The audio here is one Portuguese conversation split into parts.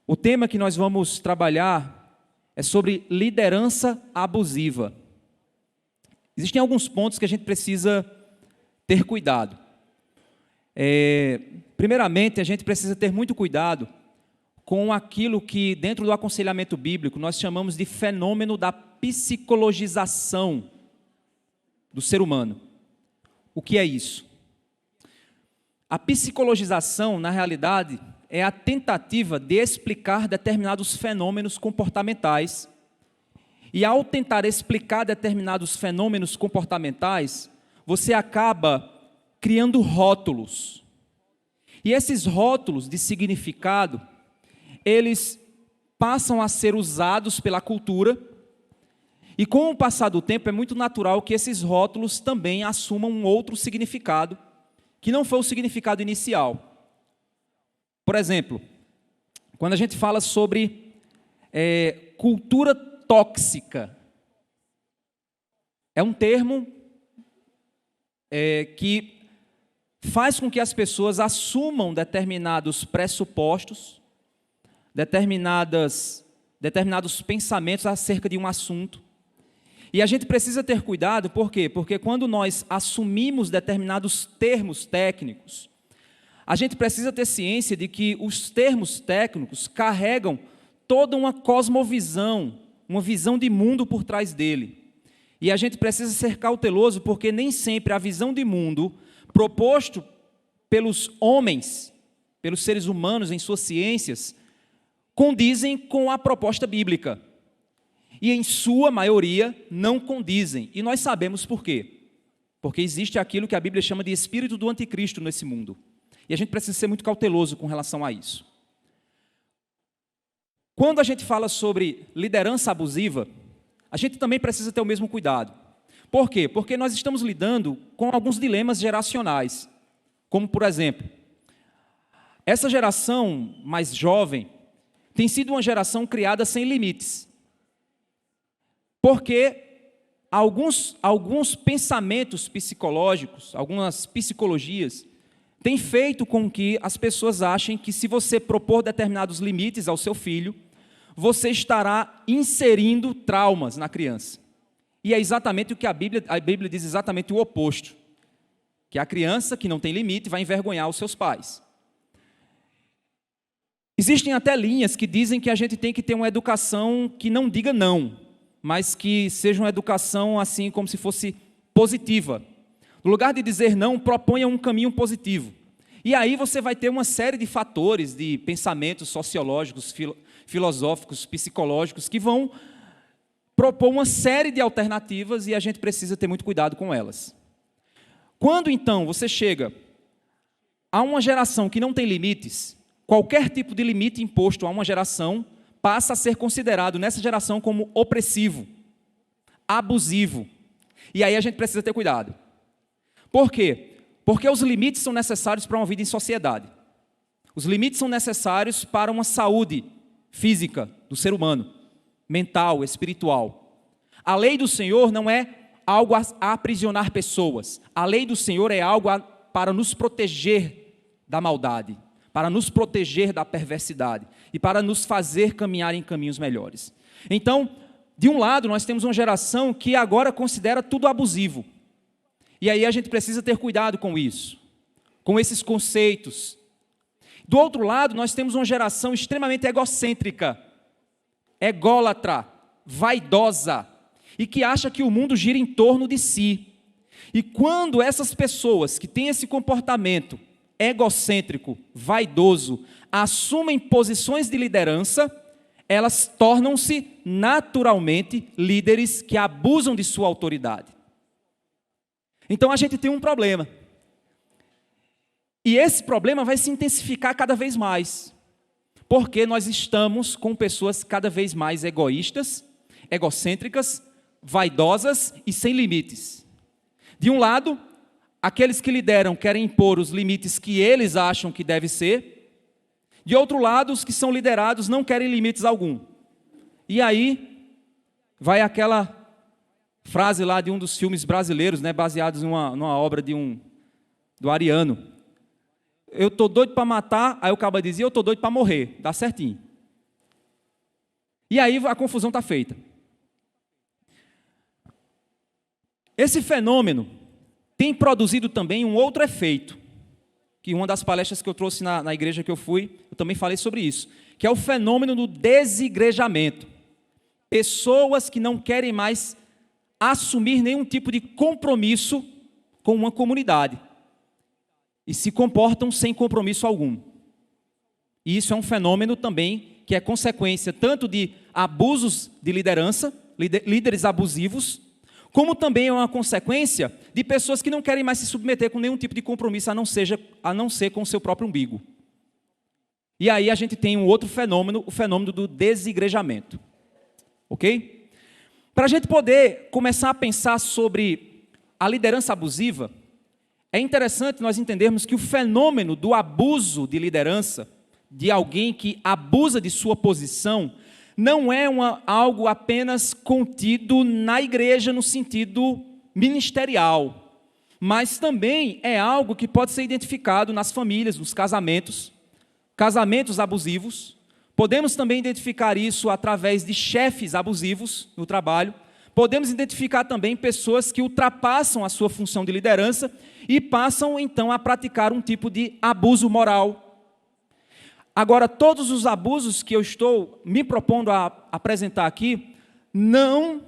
O tema que nós vamos trabalhar é sobre liderança abusiva. Existem alguns pontos que a gente precisa ter cuidado. Primeiramente, a gente precisa ter muito cuidado com aquilo que, dentro do aconselhamento bíblico, nós chamamos de fenômeno da psicologização do ser humano. O que é isso? A psicologização, na realidade, é a tentativa de explicar determinados fenômenos comportamentais. E ao tentar explicar determinados fenômenos comportamentais, você acaba criando rótulos. E esses rótulos de significado, eles passam a ser usados pela cultura, e com o passar do tempo é muito natural que esses rótulos também assumam um outro significado, que não foi o significado inicial. Por exemplo, quando a gente fala sobre cultura tóxica, é um termo que faz com que as pessoas assumam determinados pressupostos, determinados pensamentos acerca de um assunto. E a gente precisa ter cuidado, por quê? Porque quando nós assumimos determinados termos técnicos, a gente precisa ter ciência de que os termos técnicos carregam toda uma cosmovisão, uma visão de mundo por trás dele. E a gente precisa ser cauteloso, porque nem sempre a visão de mundo proposto pelos homens, pelos seres humanos em suas ciências, condizem com a proposta bíblica. E em sua maioria não condizem. E nós sabemos por quê. Porque existe aquilo que a Bíblia chama de espírito do anticristo nesse mundo. E a gente precisa ser muito cauteloso com relação a isso. Quando a gente fala sobre liderança abusiva, a gente também precisa ter o mesmo cuidado. Por quê? Porque nós estamos lidando com alguns dilemas geracionais. Como, por exemplo, essa geração mais jovem tem sido uma geração criada sem limites. Porque alguns pensamentos psicológicos, algumas psicologias, têm feito com que as pessoas achem que se você propor determinados limites ao seu filho, você estará inserindo traumas na criança. E é exatamente o que a Bíblia diz exatamente o oposto. Que a criança que não tem limite vai envergonhar os seus pais. Existem até linhas que dizem que a gente tem que ter uma educação que não diga não, mas que seja uma educação assim como se fosse positiva. No lugar de dizer não, proponha um caminho positivo. E aí você vai ter uma série de fatores, de pensamentos sociológicos, filosóficos, psicológicos, que vão propor uma série de alternativas e a gente precisa ter muito cuidado com elas. Quando então você chega a uma geração que não tem limites, qualquer tipo de limite imposto a uma geração passa a ser considerado nessa geração como opressivo, abusivo. E aí a gente precisa ter cuidado. Por quê? Porque os limites são necessários para uma vida em sociedade. Os limites são necessários para uma saúde física do ser humano, mental, espiritual. A lei do Senhor não é algo a aprisionar pessoas. A lei do Senhor é algo para nos proteger da maldade, para nos proteger da perversidade e para nos fazer caminhar em caminhos melhores. Então, de um lado, nós temos uma geração que agora considera tudo abusivo. E aí a gente precisa ter cuidado com isso, com esses conceitos. Do outro lado, nós temos uma geração extremamente egocêntrica, ególatra, vaidosa, e que acha que o mundo gira em torno de si. E quando essas pessoas que têm esse comportamento egocêntrico, vaidoso, assumem posições de liderança, elas tornam-se naturalmente líderes que abusam de sua autoridade. Então a gente tem um problema. E esse problema vai se intensificar cada vez mais, porque nós estamos com pessoas cada vez mais egoístas, egocêntricas, vaidosas e sem limites. De um lado, aqueles que lideram querem impor os limites que eles acham que deve ser. De outro lado, os que são liderados não querem limites algum. E aí, vai aquela frase lá de um dos filmes brasileiros, né, baseados numa obra do Ariano. Eu estou doido para matar, aí o caba dizia, eu estou doido para morrer, dá certinho. E aí a confusão está feita. Esse fenômeno tem produzido também um outro efeito, que uma das palestras que eu trouxe na igreja que eu fui, eu também falei sobre isso, que é o fenômeno do desigrejamento. Pessoas que não querem mais assumir nenhum tipo de compromisso com uma comunidade e se comportam sem compromisso algum. E isso é um fenômeno também que é consequência tanto de abusos de liderança, líderes abusivos, como também é uma consequência de pessoas que não querem mais se submeter com nenhum tipo de compromisso, a não ser com o seu próprio umbigo. E aí a gente tem um outro fenômeno, o fenômeno do desigrejamento. Ok? Para a gente poder começar a pensar sobre a liderança abusiva, é interessante nós entendermos que o fenômeno do abuso de liderança, de alguém que abusa de sua posição, não é algo apenas contido na igreja no sentido ministerial, mas também é algo que pode ser identificado nas famílias, nos casamentos abusivos. Podemos também identificar isso através de chefes abusivos no trabalho. Podemos identificar também pessoas que ultrapassam a sua função de liderança e passam então a praticar um tipo de abuso moral. Agora, todos os abusos que eu estou me propondo a apresentar aqui não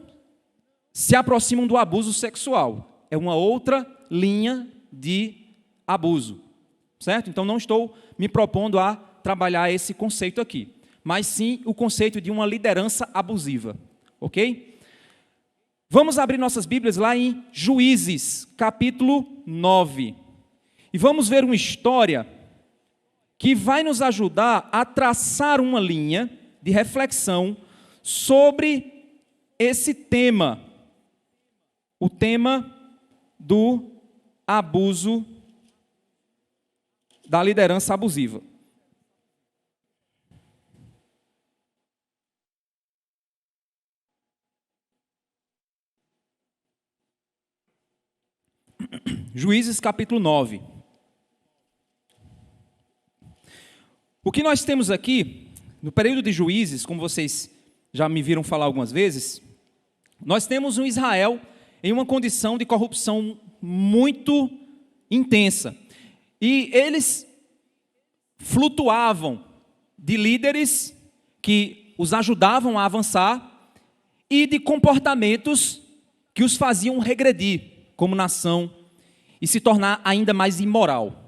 se aproximam do abuso sexual. É uma outra linha de abuso, certo? Então, não estou me propondo a trabalhar esse conceito aqui, mas sim o conceito de uma liderança abusiva, ok? Vamos abrir nossas Bíblias lá em Juízes, capítulo 9. E vamos ver uma história que vai nos ajudar a traçar uma linha de reflexão sobre esse tema, o tema do abuso, da liderança abusiva. Juízes capítulo 9. O que nós temos aqui, no período de Juízes, como vocês já me viram falar algumas vezes, nós temos um Israel em uma condição de corrupção muito intensa. E eles flutuavam de líderes que os ajudavam a avançar e de comportamentos que os faziam regredir como nação e se tornar ainda mais imoral.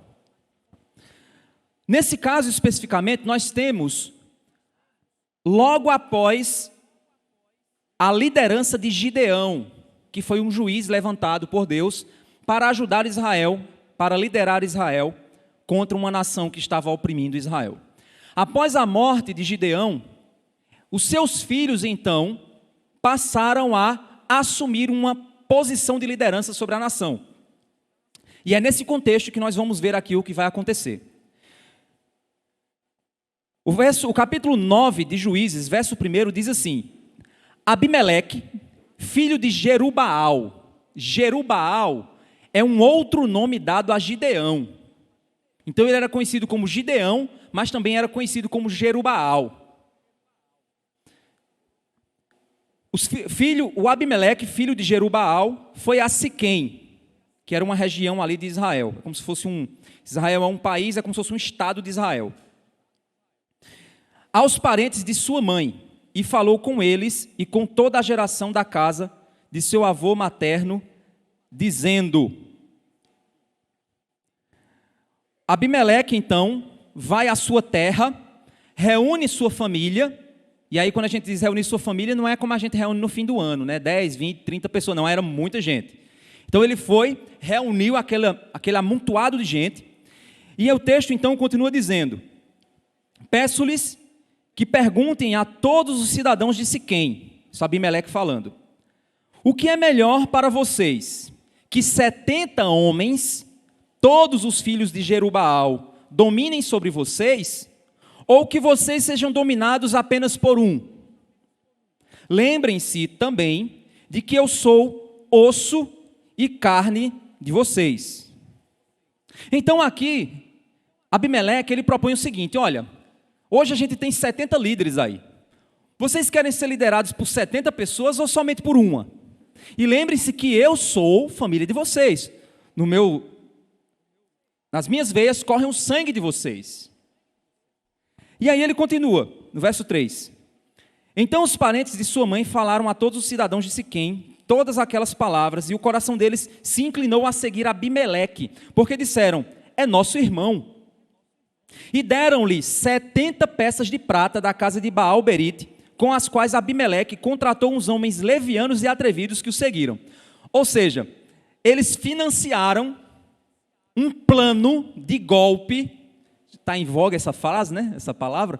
Nesse caso especificamente, nós temos, logo após a liderança de Gideão, que foi um juiz levantado por Deus para ajudar Israel, para liderar Israel contra uma nação que estava oprimindo Israel. Após a morte de Gideão, os seus filhos então passaram a assumir uma posição de liderança sobre a nação. E é nesse contexto que nós vamos ver aqui o que vai acontecer. O capítulo 9 de Juízes, verso 1, diz assim: Abimeleque, filho de Jerubaal. Jerubaal é um outro nome dado a Gideão. Então ele era conhecido como Gideão, mas também era conhecido como Jerubaal. O Abimeleque, filho de Jerubaal, foi a Siquém, que era uma região ali de Israel. Como se fosse Israel é um país, é como se fosse um estado de Israel. Aos parentes de sua mãe, e falou com eles e com toda a geração da casa de seu avô materno, dizendo: Abimeleque, então, vai à sua terra, reúne sua família, e aí quando a gente diz reunir sua família, não é como a gente reúne no fim do ano, né? 10, 20, 30 pessoas, não, era muita gente. Então ele foi, reuniu aquele amontoado de gente, e o texto então continua dizendo: peço-lhes que perguntem a todos os cidadãos de Siquém, isso Abimeleque falando, o que é melhor para vocês, que 70 homens, todos os filhos de Jerubaal, dominem sobre vocês, ou que vocês sejam dominados apenas por um? Lembrem-se também de que eu sou osso e carne de vocês. Então aqui, Abimeleque, ele propõe o seguinte: olha, hoje a gente tem 70 líderes aí. Vocês querem ser liderados por 70 pessoas ou somente por uma? E lembrem-se que eu sou família de vocês. Nas minhas veias corre o sangue de vocês. E aí ele continua, no verso 3. Então os parentes de sua mãe falaram a todos os cidadãos de Siquém todas aquelas palavras, e o coração deles se inclinou a seguir Abimeleque, porque disseram: é nosso irmão. E deram-lhe 70 peças de prata da casa de Baal-Berite, com as quais Abimeleque contratou uns homens levianos e atrevidos que o seguiram. Ou seja, eles financiaram um plano de golpe. Está em voga essa frase, né? Essa palavra.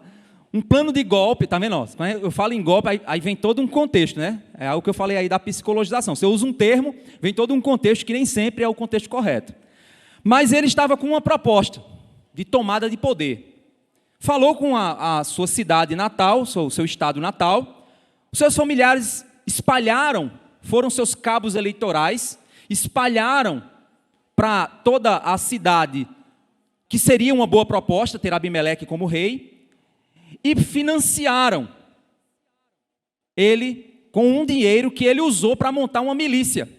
Um plano de golpe, tá vendo? Eu falo em golpe, aí vem todo um contexto, né? É algo que eu falei aí da psicologização. Você usa um termo, vem todo um contexto que nem sempre é o contexto correto. Mas ele estava com uma proposta de tomada de poder. Falou com a sua cidade natal, o seu estado natal. Os seus familiares espalharam, foram seus cabos eleitorais, espalharam para toda a cidade que seria uma boa proposta ter Abimeleque como rei, e financiaram ele com um dinheiro que ele usou para montar uma milícia.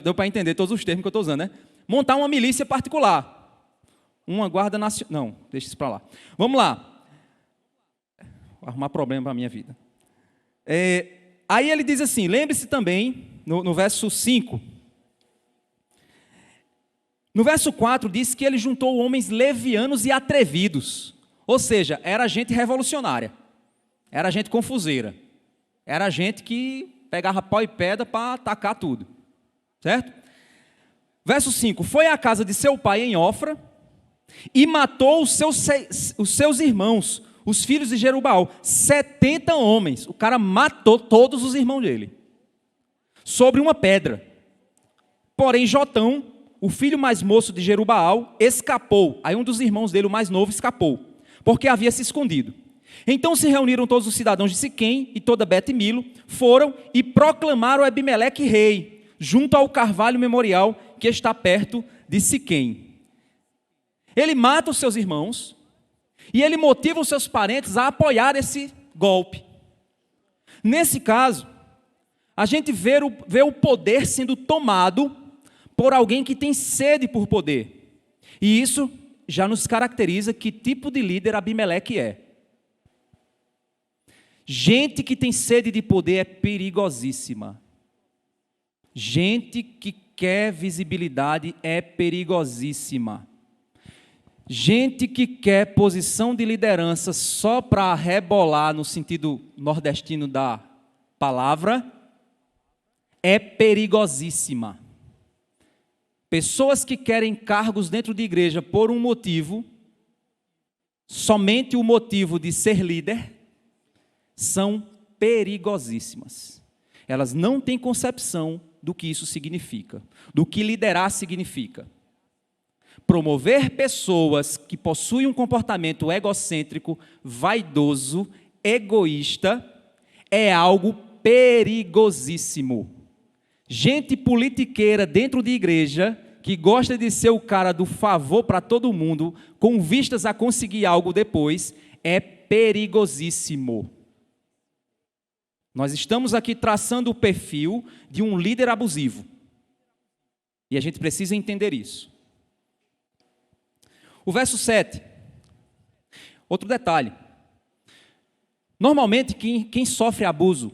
Deu para entender todos os termos que eu estou usando, né? Montar uma milícia particular. Uma guarda nacional. Não, deixa isso para lá. Vamos lá. Vou arrumar problema para a minha vida. Aí ele diz assim, lembre-se também, no verso 5. No verso 4 diz que ele juntou homens levianos e atrevidos. Ou seja, era gente revolucionária. Era gente confuseira. Era gente que pegava pau e pedra para atacar tudo. Certo? Verso 5. Foi à casa de seu pai em Ofra e matou os seus irmãos, os filhos de Jerubaal. 70 homens. O cara matou todos os irmãos dele. Sobre uma pedra. Porém, Jotão, o filho mais moço de Jerubaal, escapou. Aí um dos irmãos dele, o mais novo, escapou, porque havia se escondido. Então se reuniram todos os cidadãos de Siquém e toda Bet-Milo, foram e proclamaram Abimeleque rei, junto ao carvalho memorial que está perto de Siquém. Ele mata os seus irmãos e ele motiva os seus parentes a apoiar esse golpe. Nesse caso, a gente vê o poder sendo tomado por alguém que tem sede por poder. E isso já nos caracteriza que tipo de líder Abimeleque é. Gente que tem sede de poder é perigosíssima. Gente que quer visibilidade é perigosíssima. Gente que quer posição de liderança só para rebolar no sentido nordestino da palavra é perigosíssima. Pessoas que querem cargos dentro de igreja por um motivo, somente o motivo de ser líder, são perigosíssimas. Elas não têm concepção do que isso significa, do que liderar significa. Promover pessoas que possuem um comportamento egocêntrico, vaidoso, egoísta, é algo perigosíssimo. Gente politiqueira dentro de igreja, que gosta de ser o cara do favor para todo mundo, com vistas a conseguir algo depois, é perigosíssimo. Nós estamos aqui traçando o perfil de um líder abusivo. E a gente precisa entender isso. O verso 7. Outro detalhe. Normalmente, quem sofre abuso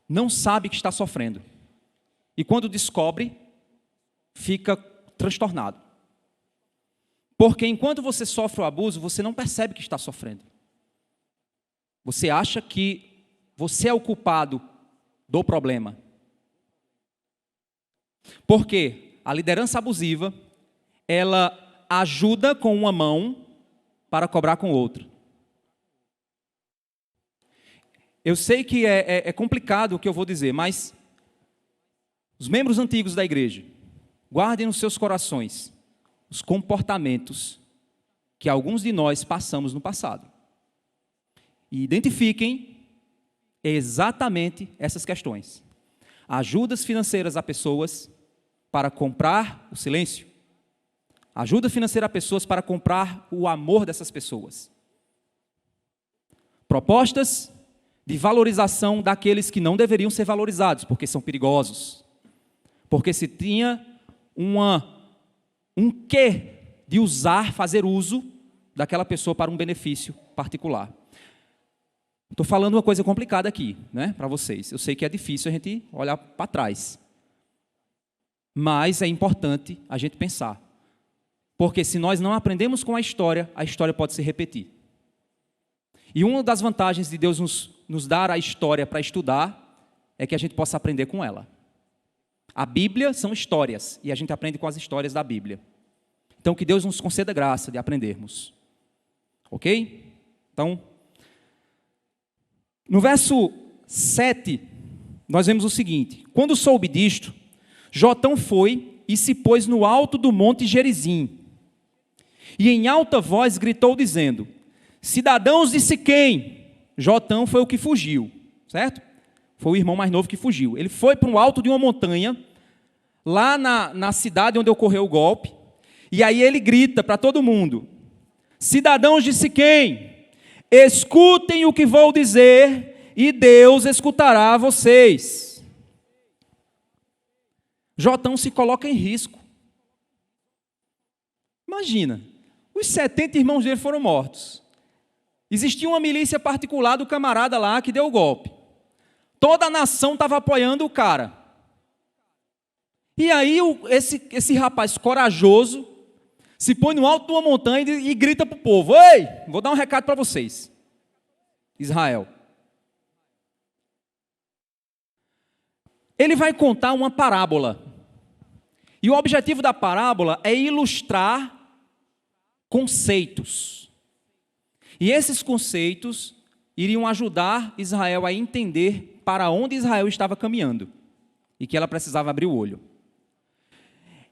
não sabe que está sofrendo. E quando descobre, fica transtornado. Porque enquanto você sofre o abuso, você não percebe que está sofrendo. Você acha que você é o culpado do problema. Porque a liderança abusiva, ela ajuda com uma mão para cobrar com outra. Eu sei que é complicado o que eu vou dizer, mas os membros antigos da igreja, guardem nos seus corações os comportamentos que alguns de nós passamos no passado. E identifiquem exatamente essas questões. Ajudas financeiras a pessoas para comprar o silêncio. Ajuda financeira a pessoas para comprar o amor dessas pessoas. propostas de valorização daqueles que não deveriam ser valorizados, porque são perigosos. Porque se tinha um quê de fazer uso daquela pessoa para um benefício particular. Estou falando uma coisa complicada aqui, né, para vocês. Eu sei que é difícil a gente olhar para trás. Mas é importante a gente pensar. Porque se nós não aprendemos com a história pode se repetir. E uma das vantagens de Deus nos dar a história para estudar é que a gente possa aprender com ela. A Bíblia são histórias, e a gente aprende com as histórias da Bíblia. Então, que Deus nos conceda graça de aprendermos. Ok? Então, no verso 7, nós vemos o seguinte: quando soube disto, Jotão foi e se pôs no alto do monte Gerizim, e em alta voz gritou dizendo: cidadãos de Siquém. Jotão foi o que fugiu, certo? Foi o irmão mais novo que fugiu. Ele foi para o alto de uma montanha, lá na cidade onde ocorreu o golpe, e aí ele grita para todo mundo: cidadãos de Siquém, escutem o que vou dizer, e Deus escutará vocês. Jotão se coloca em risco. Imagina, os 70 irmãos dele foram mortos. Existia uma milícia particular do camarada lá que deu o golpe. Toda a nação estava apoiando o cara. E aí esse rapaz corajoso se põe no alto de uma montanha e grita para o povo: ei, vou dar um recado para vocês, Israel. Ele vai contar uma parábola. E o objetivo da parábola é ilustrar conceitos. E esses conceitos iriam ajudar Israel a entender para onde Israel estava caminhando e que ela precisava abrir o olho.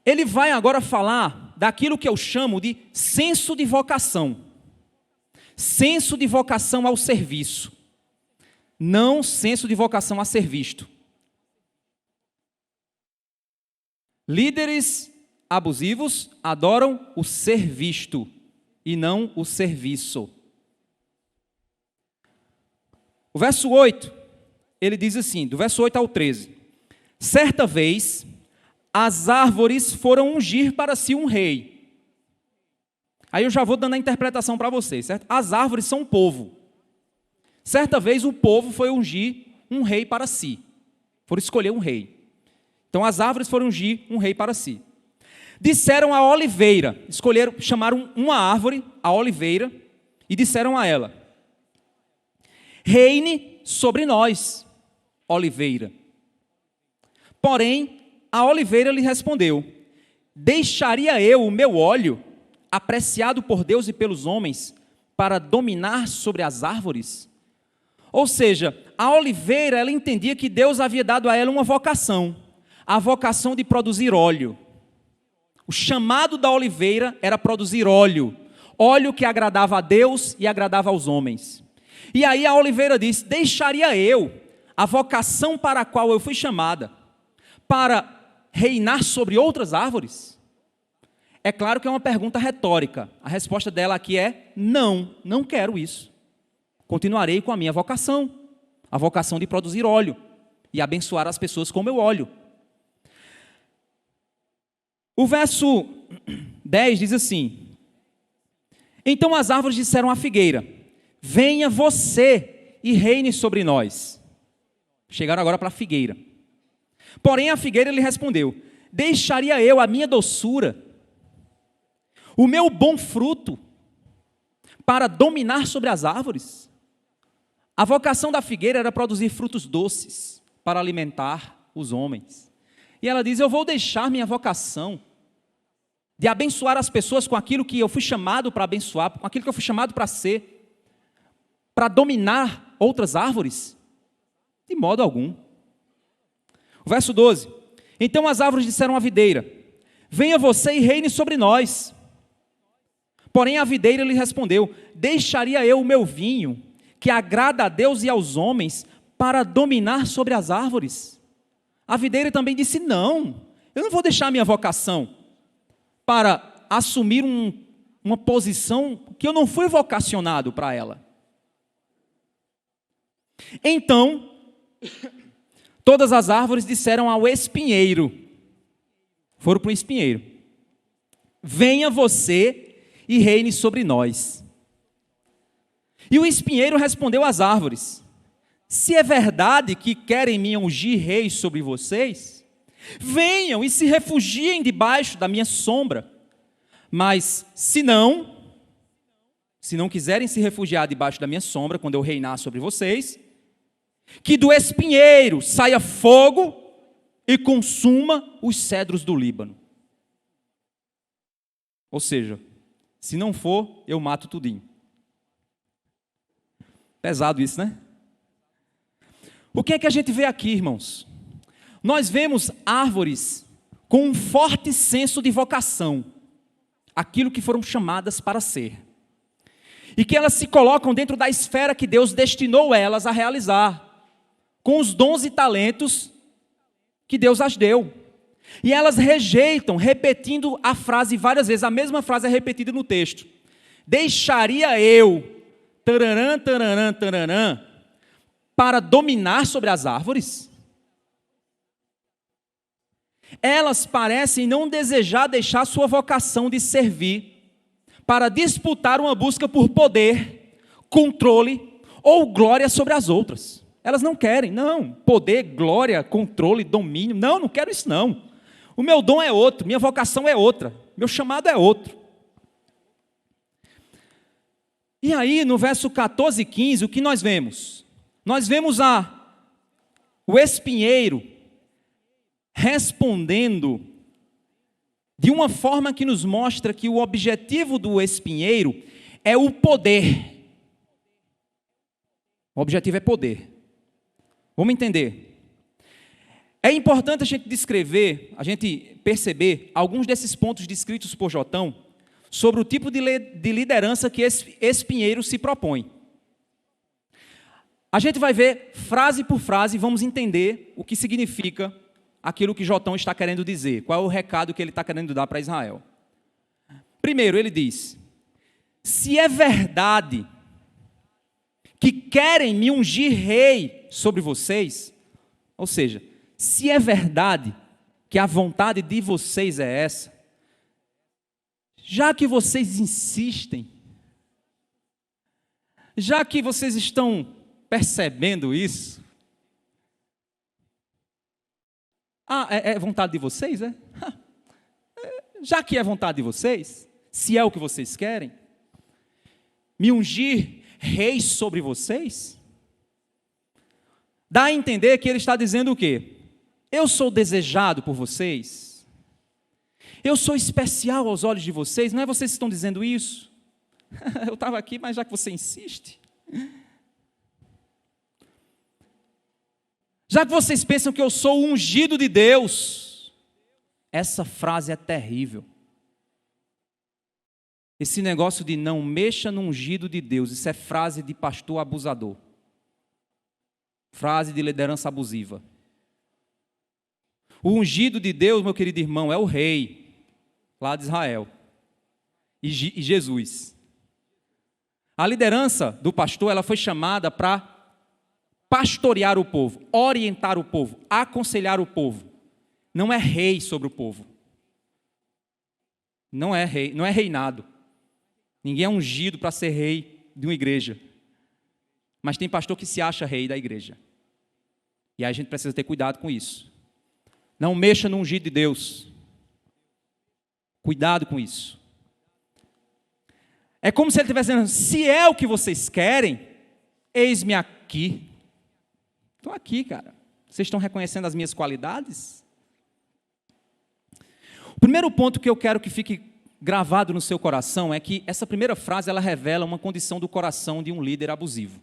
Ele vai agora falar daquilo que eu chamo de senso de vocação. Senso de vocação ao serviço. Não senso de vocação a ser visto. Líderes abusivos adoram o ser visto e não o serviço. O verso 8, ele diz assim, do verso 8 ao 13: certa vez, as árvores foram ungir para si um rei. Aí eu já vou dando a interpretação para vocês, certo? As árvores são o povo. Certa vez o povo foi ungir um rei para si. Foram escolher um rei. Então as árvores foram ungir um rei para si. Disseram à oliveira, chamaram uma árvore, a oliveira, e disseram a ela: reine sobre nós, oliveira. Porém, a oliveira lhe respondeu: deixaria eu o meu óleo, apreciado por Deus e pelos homens, para dominar sobre as árvores? Ou seja, a oliveira, ela entendia que Deus havia dado a ela uma vocação, a vocação de produzir óleo. O chamado da oliveira era produzir óleo, óleo que agradava a Deus e agradava aos homens. E aí a oliveira disse: deixaria eu a vocação para a qual eu fui chamada, para reinar sobre outras árvores? É claro que é uma pergunta retórica. A resposta dela aqui é: não, não quero isso. Continuarei com a minha vocação, a vocação de produzir óleo e abençoar as pessoas com o meu óleo. O verso 10 diz assim: então as árvores disseram à figueira: venha você e reine sobre nós. Chegaram agora para a figueira. Porém a figueira lhe respondeu: deixaria eu a minha doçura, o meu bom fruto, para dominar sobre as árvores? A vocação da figueira era produzir frutos doces para alimentar os homens. E ela diz: eu vou deixar minha vocação de abençoar as pessoas com aquilo que eu fui chamado para abençoar, com aquilo que eu fui chamado para ser, para dominar outras árvores? De modo algum. O verso 12: então as árvores disseram à videira: venha você e reine sobre nós. Porém a videira lhe respondeu: deixaria eu o meu vinho, que agrada a Deus e aos homens, para dominar sobre as árvores? A videira também disse: não, eu não vou deixar minha vocação para assumir uma posição que eu não fui vocacionado para ela. Então, todas as árvores disseram ao espinheiro, foram para o espinheiro: venha você e reine sobre nós. E o espinheiro respondeu às árvores: se é verdade que querem me ungir rei sobre vocês, venham e se refugiem debaixo da minha sombra. Mas se não quiserem se refugiar debaixo da minha sombra, quando eu reinar sobre vocês, que do espinheiro saia fogo e consuma os cedros do Líbano. Ou seja, se não for, eu mato tudinho. Pesado isso, né? O que é que a gente vê aqui, irmãos? Nós vemos árvores com um forte senso de vocação, aquilo que foram chamadas para ser, e que elas se colocam dentro da esfera que Deus destinou elas a realizar, com os dons e talentos que Deus as deu. E elas rejeitam, repetindo a frase várias vezes, a mesma frase é repetida no texto: deixaria eu, tararã, tararã, tararã, para dominar sobre as árvores? Elas parecem não desejar deixar sua vocação de servir para disputar uma busca por poder, controle ou glória sobre as outras. Elas não querem, não, poder, glória, controle, domínio, não quero isso não. O meu dom é outro, minha vocação é outra, meu chamado é outro. E aí, no verso 14 e 15, o que nós vemos? Nós vemos o espinheiro respondendo de uma forma que nos mostra que o objetivo do espinheiro é o poder. O objetivo é poder. Vamos entender. É importante a gente descrever, a gente perceber alguns desses pontos descritos por Jotão sobre o tipo de liderança que esse espinheiro se propõe. A gente vai ver frase por frase e vamos entender o que significa aquilo que Jotão está querendo dizer, qual é o recado que ele está querendo dar para Israel. Primeiro, ele diz: se é verdade que querem me ungir rei sobre vocês, ou seja, se é verdade que a vontade de vocês é essa, já que vocês insistem, já que vocês estão percebendo isso, é vontade de vocês, é? Já que é vontade de vocês, se é o que vocês querem, me ungir rei sobre vocês, dá a entender que ele está dizendo o quê? Eu sou desejado por vocês, eu sou especial aos olhos de vocês, não é vocês que estão dizendo isso? Eu estava aqui, mas já que você insiste, já que vocês pensam que eu sou o ungido de Deus, essa frase é terrível. Esse negócio de não mexa no ungido de Deus, isso é frase de pastor abusador. Frase de liderança abusiva. O ungido de Deus, meu querido irmão, é o rei, lá de Israel. E Jesus. A liderança do pastor, ela foi chamada para pastorear o povo, orientar o povo, aconselhar o povo. Não é rei sobre o povo. Não é rei, não é reinado. Ninguém é ungido para ser rei de uma igreja. Mas tem pastor que se acha rei da igreja. E aí a gente precisa ter cuidado com isso. Não mexa no ungido de Deus. Cuidado com isso. É como se ele estivesse dizendo: se é o que vocês querem, eis-me aqui. Estou aqui, cara. Vocês estão reconhecendo as minhas qualidades? O primeiro ponto que eu quero que fique gravado no seu coração é que essa primeira frase, ela revela uma condição do coração de um líder abusivo,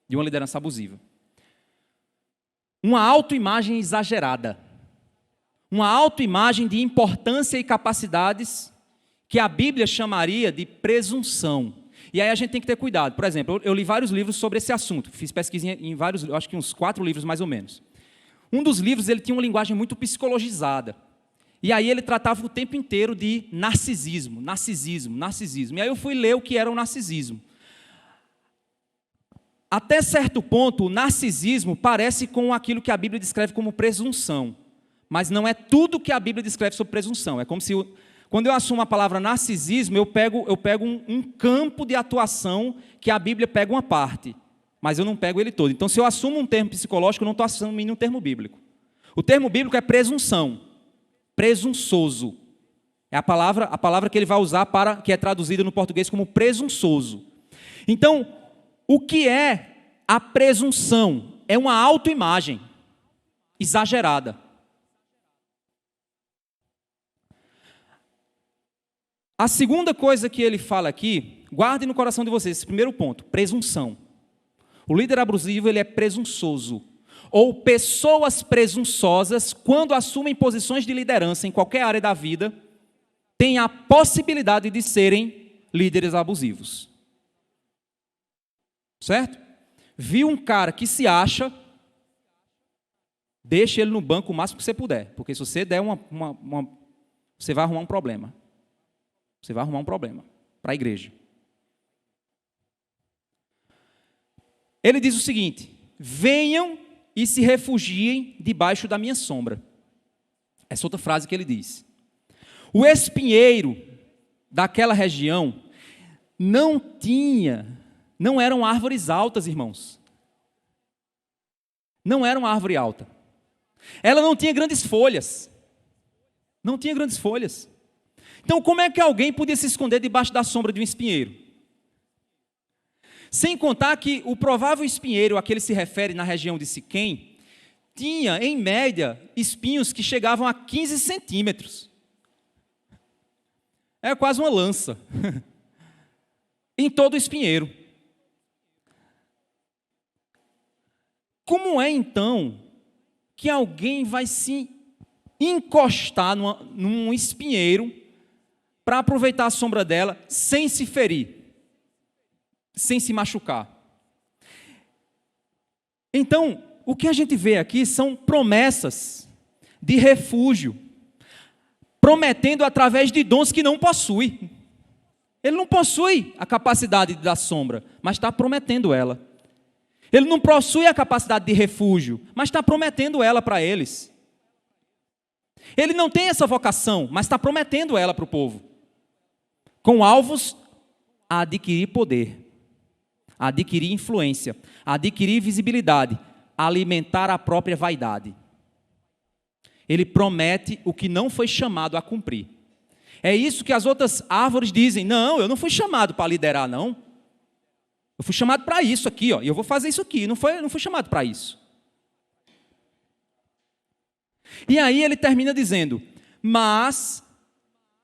de uma liderança abusiva. Uma autoimagem exagerada. Uma autoimagem de importância e capacidades que a Bíblia chamaria de presunção. E aí a gente tem que ter cuidado. Por exemplo, eu li vários livros sobre esse assunto. Fiz pesquisa em vários, acho que uns 4 livros mais ou menos. Um dos livros, ele tinha uma linguagem muito psicologizada. E aí ele tratava o tempo inteiro de narcisismo. E aí eu fui ler o que era o narcisismo. Até certo ponto, o narcisismo parece com aquilo que a Bíblia descreve como presunção. Mas não é tudo que a Bíblia descreve sobre presunção. É como se, quando eu assumo a palavra narcisismo, eu pego um campo de atuação que a Bíblia pega uma parte, mas eu não pego ele todo. Então, se eu assumo um termo psicológico, eu não estou assumindo um termo bíblico. O termo bíblico é presunção, presunçoso. É a palavra que ele vai usar que é traduzida no português como presunçoso. Então, o que é a presunção? É uma autoimagem exagerada. A segunda coisa que ele fala aqui, guardem no coração de vocês, esse primeiro ponto, presunção. O líder abusivo, ele é presunçoso. Ou pessoas presunçosas, quando assumem posições de liderança em qualquer área da vida, têm a possibilidade de serem líderes abusivos. Certo? Viu um cara que se acha, deixe ele no banco o máximo que você puder, porque se você der você vai arrumar um problema. Você vai arrumar um problema para a igreja. Ele diz o seguinte: venham e se refugiem debaixo da minha sombra. Essa outra frase que ele diz. O espinheiro daquela região não eram árvores altas, irmãos. Não era uma árvore alta. Ela não tinha grandes folhas. Não tinha grandes folhas. Então, como é que alguém podia se esconder debaixo da sombra de um espinheiro? Sem contar que o provável espinheiro a que ele se refere na região de Siquém, tinha, em média, espinhos que chegavam a 15 centímetros. É quase uma lança. Em todo o espinheiro. Como é, então, que alguém vai se encostar num espinheiro para aproveitar a sombra dela sem se ferir, sem se machucar? Então, o que a gente vê aqui são promessas de refúgio, prometendo através de dons que não possui. Ele não possui a capacidade de dar sombra, mas está prometendo ela. Ele não possui a capacidade de refúgio, mas está prometendo ela para eles. Ele não tem essa vocação, mas está prometendo ela para o povo. Com alvos a adquirir poder, a adquirir influência, a adquirir visibilidade, a alimentar a própria vaidade. Ele promete o que não foi chamado a cumprir. É isso que as outras árvores dizem: não, eu não fui chamado para liderar, não. Eu fui chamado para isso aqui, ó, e eu vou fazer isso aqui. Não fui chamado para isso. E aí ele termina dizendo: mas,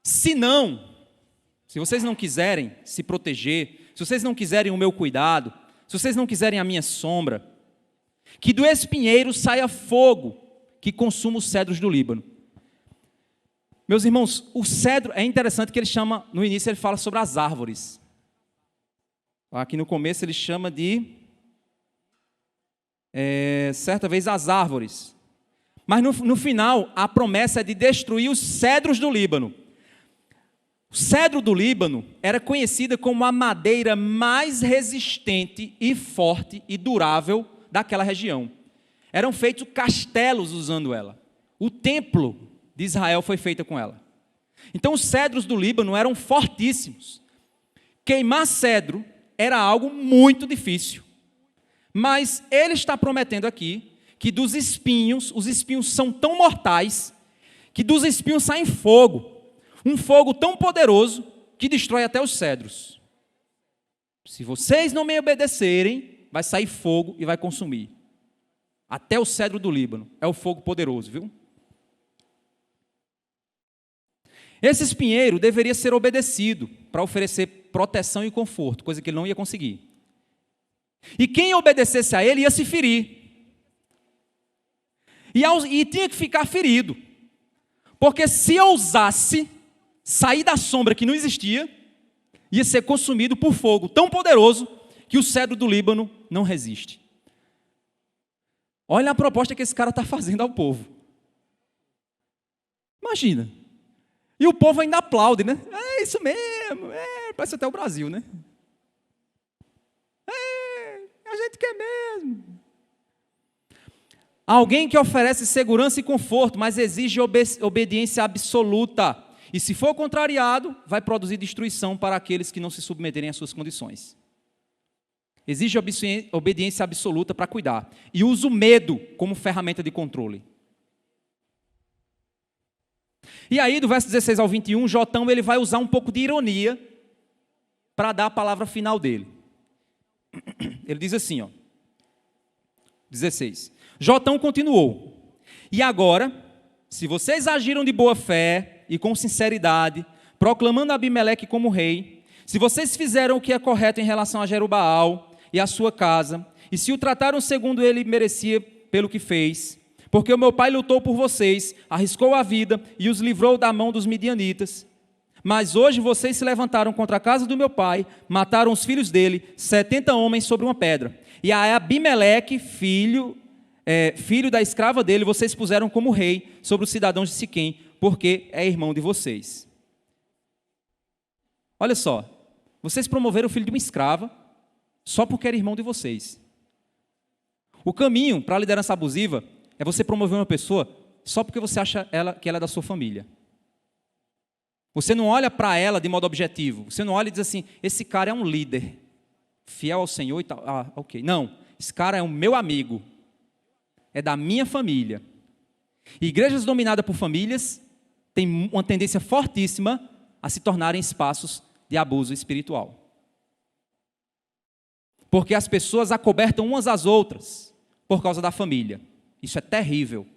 se vocês não quiserem se proteger, se vocês não quiserem o meu cuidado, se vocês não quiserem a minha sombra, que do espinheiro saia fogo que consuma os cedros do Líbano. Meus irmãos, o cedro, é interessante que ele chama, no início ele fala sobre as árvores. Aqui no começo ele chama de, certa vez, as árvores. Mas no final, a promessa é de destruir os cedros do Líbano. O cedro do Líbano era conhecida como a madeira mais resistente e forte e durável daquela região. Eram feitos castelos usando ela. O templo de Israel foi feito com ela. Então os cedros do Líbano eram fortíssimos. Queimar cedro era algo muito difícil. Mas ele está prometendo aqui que dos espinhos, os espinhos são tão mortais, que dos espinhos sai fogo. Um fogo tão poderoso que destrói até os cedros. Se vocês não me obedecerem, vai sair fogo e vai consumir. Até o cedro do Líbano. É o fogo poderoso, viu? Esse espinheiro deveria ser obedecido para oferecer proteção e conforto, coisa que ele não ia conseguir. E quem obedecesse a ele ia se ferir. E tinha que ficar ferido. Porque se ousasse sair da sombra que não existia, ia ser consumido por fogo tão poderoso que o cedro do Líbano não resiste. Olha a proposta que esse cara está fazendo ao povo. Imagina. E o povo ainda aplaude, né? É isso mesmo, parece até o Brasil, né? A gente que é mesmo. Alguém que oferece segurança e conforto, mas exige obediência absoluta. E se for contrariado, vai produzir destruição para aqueles que não se submeterem às suas condições. Exige obediência absoluta para cuidar. E usa o medo como ferramenta de controle. E aí, do verso 16 ao 21, Jotão ele vai usar um pouco de ironia para dar a palavra final dele. Ele diz assim, 16. Jotão continuou. E agora, se vocês agiram de boa fé e com sinceridade, proclamando Abimeleque como rei, se vocês fizeram o que é correto em relação a Jerubaal e a sua casa, e se o trataram segundo ele merecia pelo que fez, porque o meu pai lutou por vocês, arriscou a vida e os livrou da mão dos midianitas. Mas hoje vocês se levantaram contra a casa do meu pai, mataram os filhos dele, 70 homens sobre uma pedra. E a Abimeleque, filho da escrava dele, vocês puseram como rei sobre os cidadãos de Siquém, porque é irmão de vocês. Olha só, vocês promoveram o filho de uma escrava, só porque era irmão de vocês. O caminho para a liderança abusiva é você promover uma pessoa só porque você acha que ela é da sua família. Você não olha para ela de modo objetivo. Você não olha e diz assim, esse cara é um líder, fiel ao Senhor e tal. Ah, ok. Não, esse cara é o meu amigo. É da minha família. E igrejas dominadas por famílias têm uma tendência fortíssima a se tornarem espaços de abuso espiritual. Porque as pessoas acobertam umas às outras por causa da família. Isso é terrível.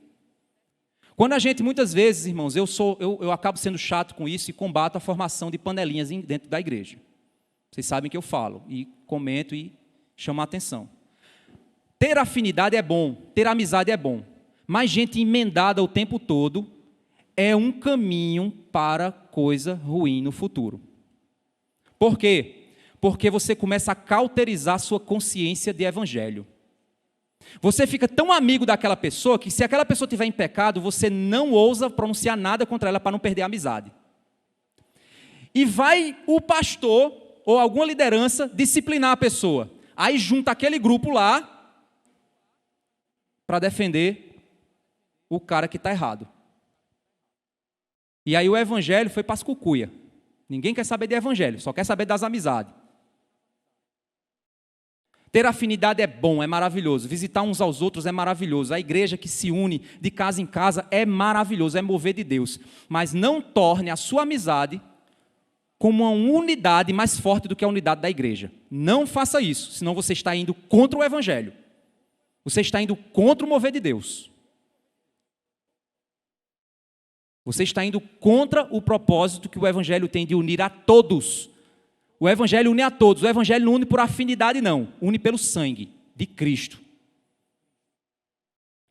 Quando a gente, muitas vezes, irmãos, eu acabo sendo chato com isso e combato a formação de panelinhas dentro da igreja. Vocês sabem que eu falo e comento e chamo a atenção. Ter afinidade é bom, ter amizade é bom, mas gente emendada o tempo todo é um caminho para coisa ruim no futuro. Por quê? Porque você começa a cauterizar sua consciência de evangelho. Você fica tão amigo daquela pessoa que se aquela pessoa estiver em pecado, você não ousa pronunciar nada contra ela para não perder a amizade. E vai o pastor ou alguma liderança disciplinar a pessoa. Aí junta aquele grupo lá para defender o cara que está errado. E aí o evangelho foi para as cucuia. Ninguém quer saber de evangelho, só quer saber das amizades. Ter afinidade é bom, é maravilhoso. Visitar uns aos outros é maravilhoso. A igreja que se une de casa em casa é maravilhoso, é mover de Deus. Mas não torne a sua amizade como uma unidade mais forte do que a unidade da igreja. Não faça isso, senão você está indo contra o evangelho. Você está indo contra o mover de Deus. Você está indo contra o propósito que o evangelho tem de unir a todos. O evangelho une a todos. O evangelho não une por afinidade, não. Une pelo sangue de Cristo.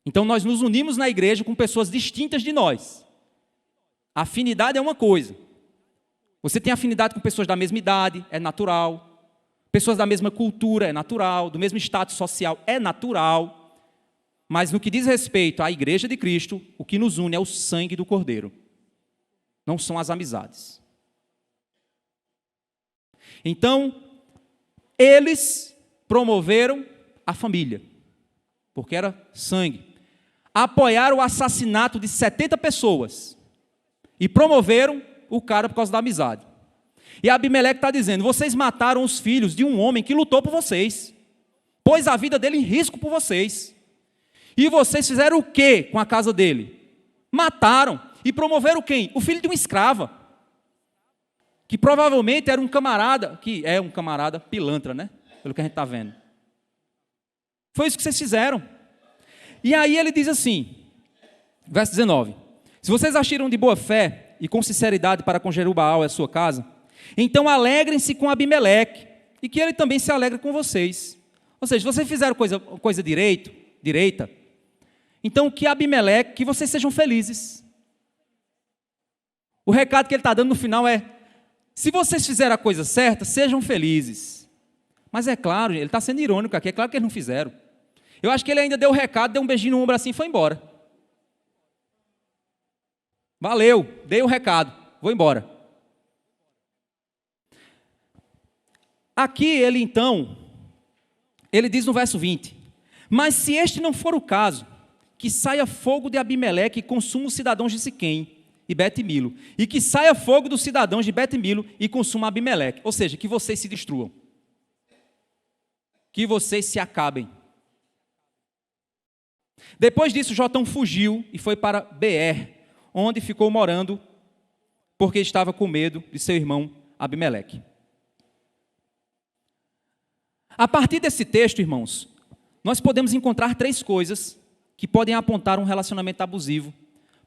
Então nós nos unimos na igreja com pessoas distintas de nós. A afinidade é uma coisa. Você tem afinidade com pessoas da mesma idade, é natural. Pessoas da mesma cultura, é natural. Do mesmo status social, é natural. Mas no que diz respeito à igreja de Cristo, o que nos une é o sangue do Cordeiro. Não são as amizades. Então, eles promoveram a família, porque era sangue. Apoiaram o assassinato de 70 pessoas e promoveram o cara por causa da amizade. E Abimeleque está dizendo, vocês mataram os filhos de um homem que lutou por vocês, pôs a vida dele em risco por vocês. E vocês fizeram o quê com a casa dele? Mataram. E promoveram quem? O filho de uma escrava. Que provavelmente era um camarada, que é um camarada pilantra, né? Pelo que a gente está vendo. Foi isso que vocês fizeram. E aí ele diz assim, verso 19. Se vocês agiram de boa fé e com sinceridade para com Jerubaal e a sua casa, então alegrem-se com Abimeleque e que ele também se alegre com vocês. Ou seja, se vocês fizeram coisa direita, então que Abimeleque, que vocês sejam felizes. O recado que ele está dando no final é, se vocês fizeram a coisa certa, sejam felizes. Mas é claro, ele está sendo irônico aqui, é claro que eles não fizeram. Eu acho que ele ainda deu o recado, deu um beijinho no ombro assim e foi embora. Valeu, dei o recado, vou embora. Aqui ele então, ele diz no verso 20: mas se este não for o caso, que saia fogo de Abimeleque e consuma os cidadãos de Siquém e Bet-Milo, e que saia fogo dos cidadãos de Bet-Milo e consuma Abimeleque. Ou seja, que vocês se destruam, que vocês se acabem. Depois disso, Jotão fugiu e foi para Beer, onde ficou morando, porque estava com medo de seu irmão Abimeleque. A partir desse texto, irmãos, nós podemos encontrar 3 coisas que podem apontar um relacionamento abusivo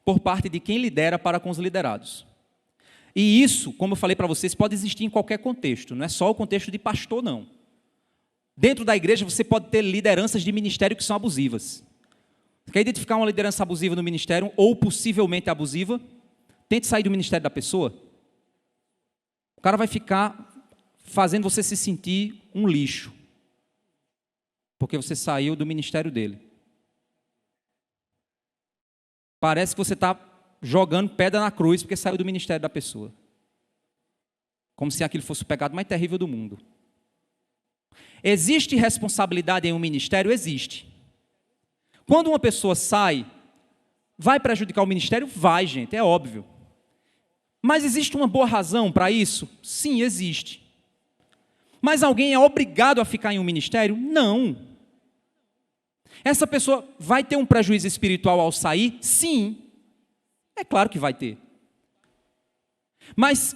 por parte de quem lidera para com os liderados. E isso, como eu falei para vocês, pode existir em qualquer contexto, não é só o contexto de pastor, não. Dentro da igreja, você pode ter lideranças de ministério que são abusivas. Você quer identificar uma liderança abusiva no ministério, ou possivelmente abusiva? Tente sair do ministério da pessoa. O cara vai ficar fazendo você se sentir um lixo, porque você saiu do ministério dele. Parece que você está jogando pedra na cruz porque saiu do ministério da pessoa. Como se aquilo fosse o pecado mais terrível do mundo. Existe responsabilidade em um ministério? Existe. Quando uma pessoa sai, vai prejudicar o ministério? Vai, gente, é óbvio. Mas existe uma boa razão para isso? Sim, existe. Mas alguém é obrigado a ficar em um ministério? Não. Essa pessoa vai ter um prejuízo espiritual ao sair? Sim. É claro que vai ter. Mas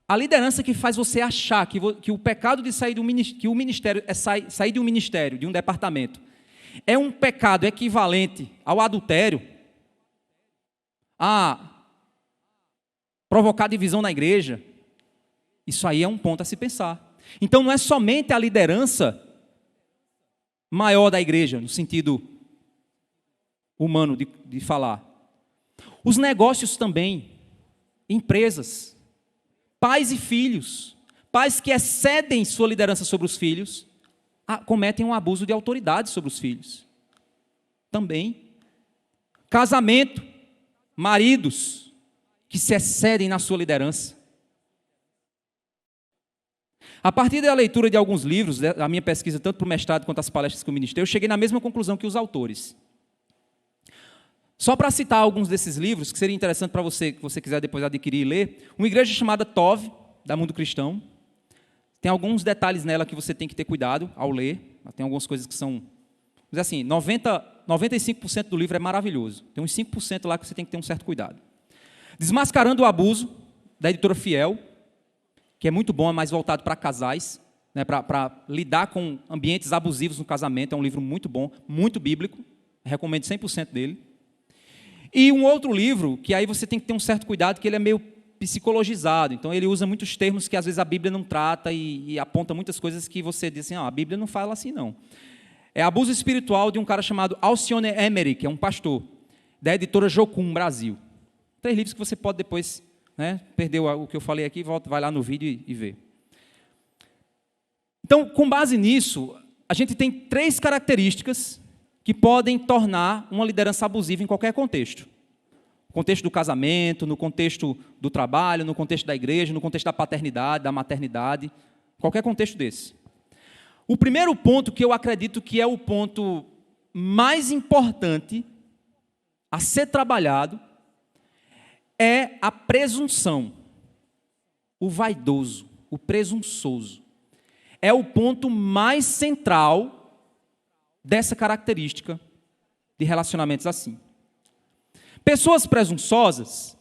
a liderança que faz você achar que o pecado de sair do ministério, que o ministério é sair de um ministério, de um departamento, é um pecado equivalente ao adultério, a provocar divisão na igreja, isso aí é um ponto a se pensar. Então não é somente a liderança maior da igreja, no sentido humano de falar. Os negócios também, empresas, pais e filhos, pais que excedem sua liderança sobre os filhos, cometem um abuso de autoridade sobre os filhos. Também. Casamento, maridos que se excedem na sua liderança. A partir da leitura de alguns livros, da minha pesquisa, tanto para o mestrado quanto as palestras que eu ministrei, eu cheguei na mesma conclusão que os autores. Só para citar alguns desses livros, que seria interessante para você, que você quiser depois adquirir e ler, uma igreja chamada Tov, da Mundo Cristão. Tem alguns detalhes nela que você tem que ter cuidado ao ler. Tem algumas coisas que são... Mas assim, 95% do livro é maravilhoso. Tem uns 5% lá que você tem que ter um certo cuidado. Desmascarando o Abuso, da editora Fiel, que é muito bom, é mais voltado para casais, né, para lidar com ambientes abusivos no casamento. É um livro muito bom, muito bíblico. Recomendo 100% dele. E um outro livro, que aí você tem que ter um certo cuidado, que ele é meio psicologizado. Então, ele usa muitos termos que, às vezes, a Bíblia não trata e aponta muitas coisas que você diz assim, a Bíblia não fala assim, não. É Abuso Espiritual, de um cara chamado Alcione Emery, que é um pastor, da editora Jocum, Brasil. 3 livros que você pode depois, né, perdeu o que eu falei aqui, vai lá no vídeo e vê. Então, com base nisso, a gente tem 3 características que podem tornar uma liderança abusiva em qualquer contexto. No contexto do casamento, no contexto do trabalho, no contexto da igreja, no contexto da paternidade, da maternidade, qualquer contexto desse. O primeiro ponto, que eu acredito que é o ponto mais importante a ser trabalhado, é a presunção, o vaidoso, o presunçoso. É o ponto mais central dessa característica de relacionamentos assim. Pessoas presunçosas,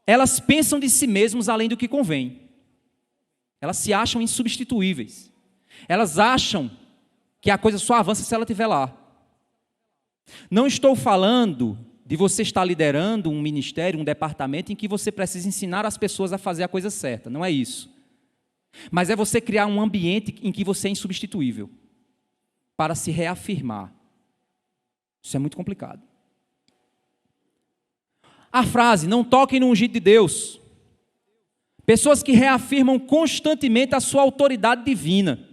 elas pensam de si mesmas além do que convém. Elas se acham insubstituíveis. Elas acham que a coisa só avança se ela estiver lá. Não estou falando de você estar liderando um ministério, um departamento em que você precisa ensinar as pessoas a fazer a coisa certa. Não é isso. Mas é você criar um ambiente em que você é insubstituível, para se reafirmar. Isso é muito complicado. A frase, não toquem no ungido de Deus. Pessoas que reafirmam constantemente a sua autoridade divina.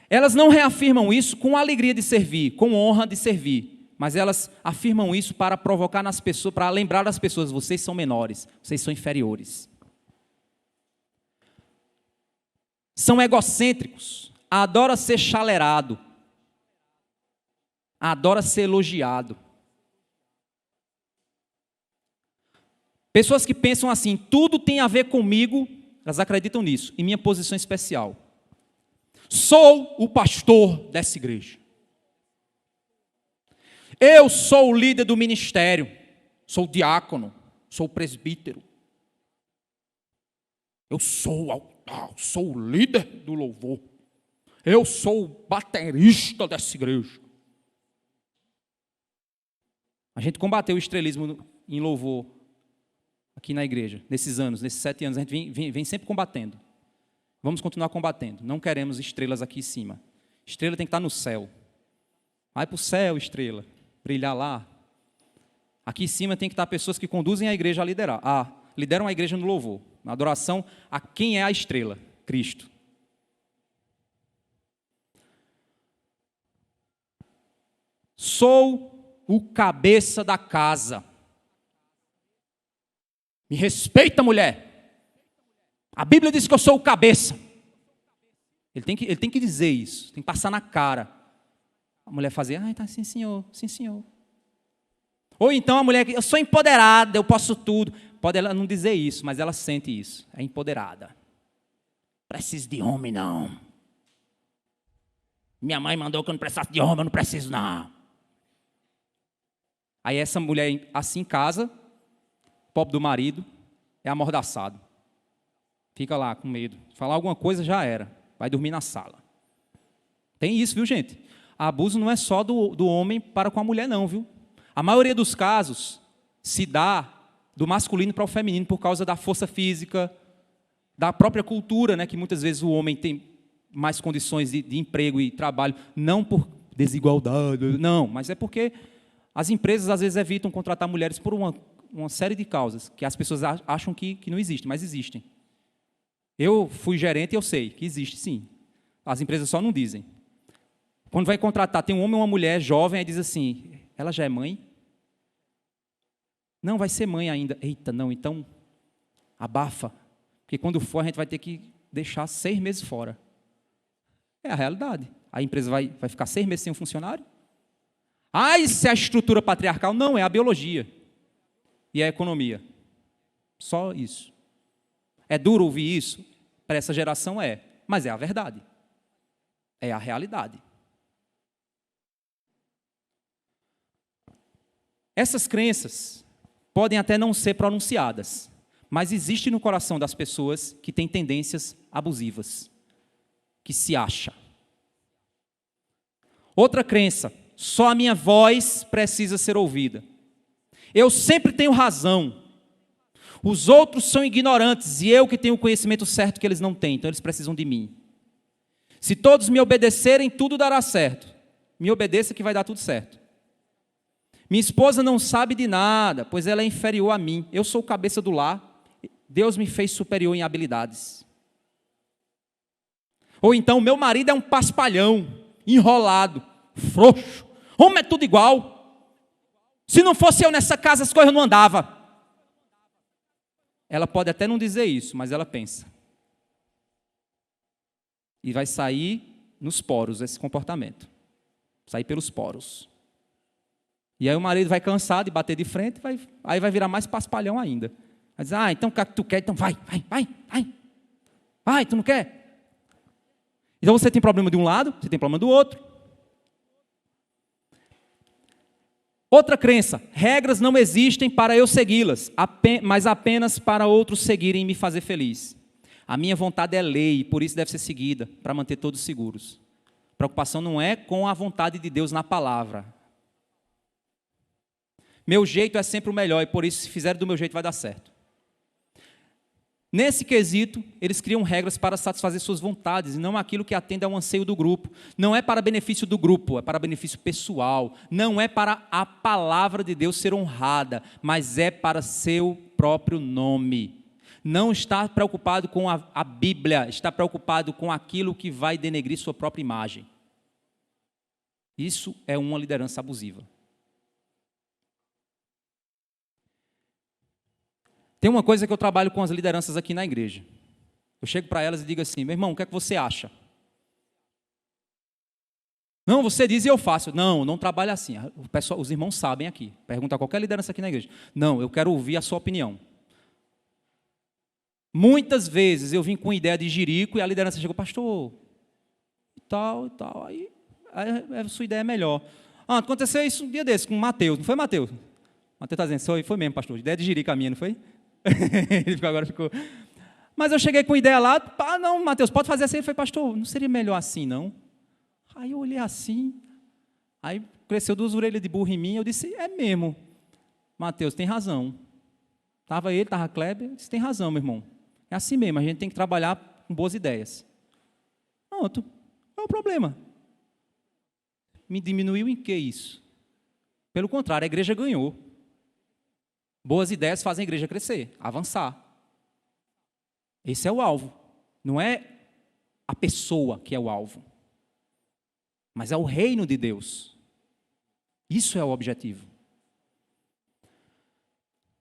Elas não reafirmam isso com alegria de servir, com honra de servir, mas elas afirmam isso para provocar nas pessoas, para lembrar as pessoas, vocês são menores, vocês são inferiores. São egocêntricos, adora ser chalerado, adora ser elogiado. Pessoas que pensam assim, tudo tem a ver comigo, elas acreditam nisso, em minha posição especial. Sou o pastor dessa igreja. Eu sou o líder do ministério, sou o diácono, sou o presbítero. Eu sou o altar, sou o líder do louvor. Eu sou o baterista dessa igreja. A gente combateu o estrelismo em louvor aqui na igreja, nesses anos, nesses 7 anos, a gente vem sempre combatendo. Vamos continuar combatendo. Não queremos estrelas aqui em cima. Estrela tem que estar no céu. Vai para o céu, estrela, brilhar lá. Aqui em cima tem que estar pessoas que conduzem a igreja a liderar. Lideram a igreja no louvor, na adoração a quem é a estrela, Cristo. Sou o cabeça da casa. Me respeita, mulher. A Bíblia diz que eu sou o cabeça. Ele tem que dizer isso, tem que passar na cara. A mulher fazer, tá, sim senhor, sim senhor. Ou então a mulher, eu sou empoderada, eu posso tudo. Pode ela não dizer isso, mas ela sente isso, é empoderada. Preciso de homem não. Minha mãe mandou que eu não precisasse de homem, eu não preciso não. Aí essa mulher assim em casa, pobre do marido, é amordaçado. Fica lá com medo. Falar alguma coisa já era. Vai dormir na sala. Tem isso, viu, gente? Abuso não é só do homem para com a mulher, não, viu? A maioria dos casos se dá do masculino para o feminino por causa da força física, da própria cultura, né? Que muitas vezes o homem tem mais condições de emprego e trabalho, não por desigualdade, não, mas é porque as empresas às vezes evitam contratar mulheres por uma série de causas, que as pessoas acham que não existem, mas existem. Eu fui gerente e eu sei que existe sim. As empresas só não dizem. Quando vai contratar, tem um homem ou uma mulher jovem, aí diz assim, ela já é mãe? Não, vai ser mãe ainda. Eita, não, então abafa. Porque quando for, a gente vai ter que deixar 6 meses fora. É a realidade. A empresa vai ficar 6 meses sem um funcionário? Isso é a estrutura patriarcal? Não, é a biologia. E a economia. Só isso. É duro ouvir isso? Para essa geração mas é a verdade. É a realidade. Essas crenças podem até não ser pronunciadas, mas existe no coração das pessoas que têm tendências abusivas, que se acha. Outra crença, só a minha voz precisa ser ouvida. Eu sempre tenho razão. Os outros são ignorantes e eu que tenho o conhecimento certo que eles não têm, então eles precisam de mim. Se todos me obedecerem, tudo dará certo. Me obedeça que vai dar tudo certo. Minha esposa não sabe de nada, pois ela é inferior a mim. Eu sou o cabeça do lar, Deus me fez superior em habilidades. Ou então, meu marido é um paspalhão, enrolado, frouxo. Homem é tudo igual. Se não fosse eu nessa casa, as coisas não andavam. Ela pode até não dizer isso, mas ela pensa. E vai sair nos poros esse comportamento. Sair pelos poros. E aí o marido vai cansado de bater de frente, aí vai virar mais paspalhão ainda. Vai dizer, então o que tu quer? Então vai. Vai, tu não quer? Então você tem problema de um lado, você tem problema do outro. Outra crença, regras não existem para eu segui-las, mas apenas para outros seguirem e me fazer feliz. A minha vontade é lei, por isso deve ser seguida, para manter todos seguros. A preocupação não é com a vontade de Deus na palavra. Meu jeito é sempre o melhor, e por isso, se fizerem do meu jeito, vai dar certo. Nesse quesito, eles criam regras para satisfazer suas vontades, e não aquilo que atende ao anseio do grupo. Não é para benefício do grupo, é para benefício pessoal. Não é para a palavra de Deus ser honrada, mas é para seu próprio nome. Não está preocupado com a Bíblia, está preocupado com aquilo que vai denegrir sua própria imagem. Isso é uma liderança abusiva. Tem uma coisa que eu trabalho com as lideranças aqui na igreja. Eu chego para elas e digo assim, meu irmão, o que é que você acha? Não, você diz e eu faço. Não, não trabalha assim. Os irmãos sabem aqui. Pergunta a qualquer liderança aqui na igreja. Não, eu quero ouvir a sua opinião. Muitas vezes eu vim com ideia de jirico e a liderança chegou, pastor, e tal. Aí a sua ideia é melhor. Aconteceu isso um dia desse com o Mateus. Não foi, Mateus? Mateus está dizendo, foi mesmo, pastor. Ideia de jirico a minha, não foi? Ele agora ficou... Mas eu cheguei com ideia lá, não, Mateus, pode fazer assim. Ele foi, pastor, não seria melhor assim, não? Aí eu olhei assim, aí cresceu 2 orelhas de burro em mim, eu disse, é mesmo, Mateus, tem razão. Estava ele, estava Kleber, eu disse, tem razão, meu irmão. É assim mesmo, a gente tem que trabalhar com boas ideias. Pronto, qual é o problema? Me diminuiu em que isso? Pelo contrário, a igreja ganhou. Boas ideias fazem a igreja crescer, avançar. Esse é o alvo. Não é a pessoa que é o alvo, mas é o reino de Deus. Isso é o objetivo.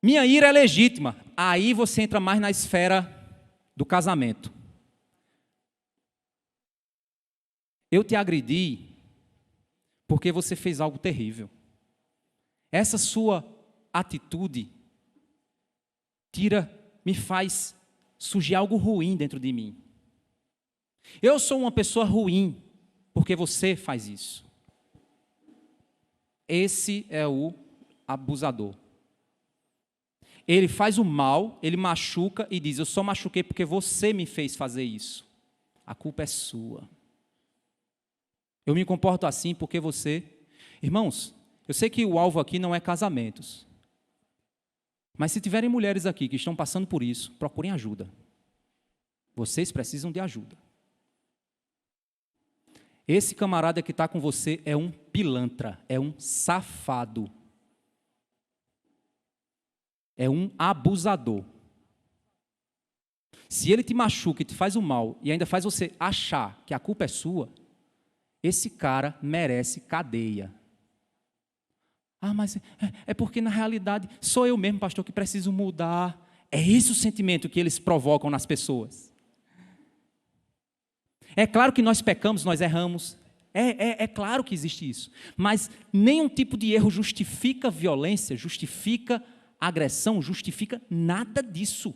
Minha ira é legítima. Aí você entra mais na esfera do casamento. Eu te agredi porque você fez algo terrível. Essa sua atitude me faz surgir algo ruim dentro de mim. Eu sou uma pessoa ruim porque você faz isso. Esse é o abusador. Ele faz o mal, ele machuca e diz, eu só machuquei porque você me fez fazer isso. A culpa é sua. Eu me comporto assim porque você... Irmãos, eu sei que o alvo aqui não é casamentos. Mas se tiverem mulheres aqui que estão passando por isso, procurem ajuda. Vocês precisam de ajuda. Esse camarada que está com você é um pilantra, é um safado. É um abusador. Se ele te machuca e te faz o mal, e ainda faz você achar que a culpa é sua, esse cara merece cadeia. Mas é porque na realidade sou eu mesmo, pastor, que preciso mudar. É esse o sentimento que eles provocam nas pessoas. É claro que nós pecamos, nós erramos. É claro que existe isso. Mas nenhum tipo de erro justifica violência, justifica agressão, justifica nada disso.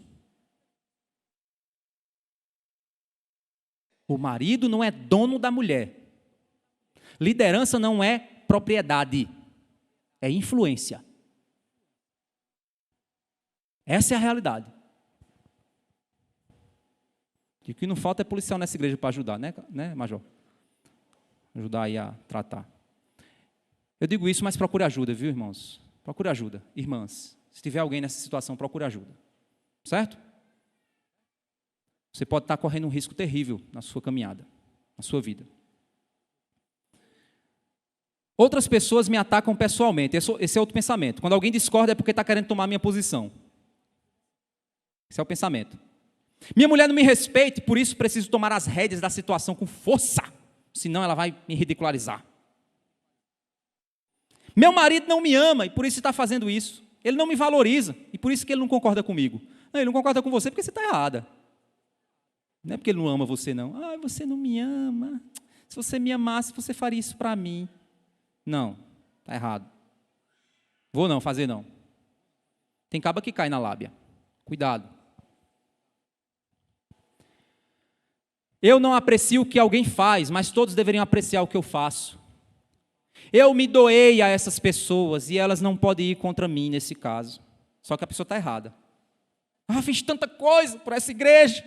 O marido não é dono da mulher. Liderança não é propriedade. É influência. Essa é a realidade. E o que não falta é policial nessa igreja para ajudar, né, Major? Ajudar aí a tratar. Eu digo isso, mas procure ajuda, viu, irmãos? Procure ajuda. Irmãs, se tiver alguém nessa situação, procure ajuda. Certo? Você pode estar correndo um risco terrível na sua caminhada, na sua vida. Outras pessoas me atacam pessoalmente. Esse é outro pensamento. Quando alguém discorda é porque está querendo tomar minha posição. Esse é o pensamento. Minha mulher não me respeita, por isso preciso tomar as rédeas da situação com força, senão ela vai me ridicularizar. Meu marido não me ama e por isso está fazendo isso. Ele não me valoriza e por isso que ele não concorda comigo. Não, ele não concorda com você porque você está errada. Não é porque ele não ama você, não. Você não me ama. Se você me amasse, você faria isso para mim. Não, está errado. Vou não, fazer não. Tem caba que cai na lábia. Cuidado. Eu não aprecio o que alguém faz, mas todos deveriam apreciar o que eu faço. Eu me doei a essas pessoas e elas não podem ir contra mim nesse caso. Só que a pessoa está errada. Fiz tanta coisa por essa igreja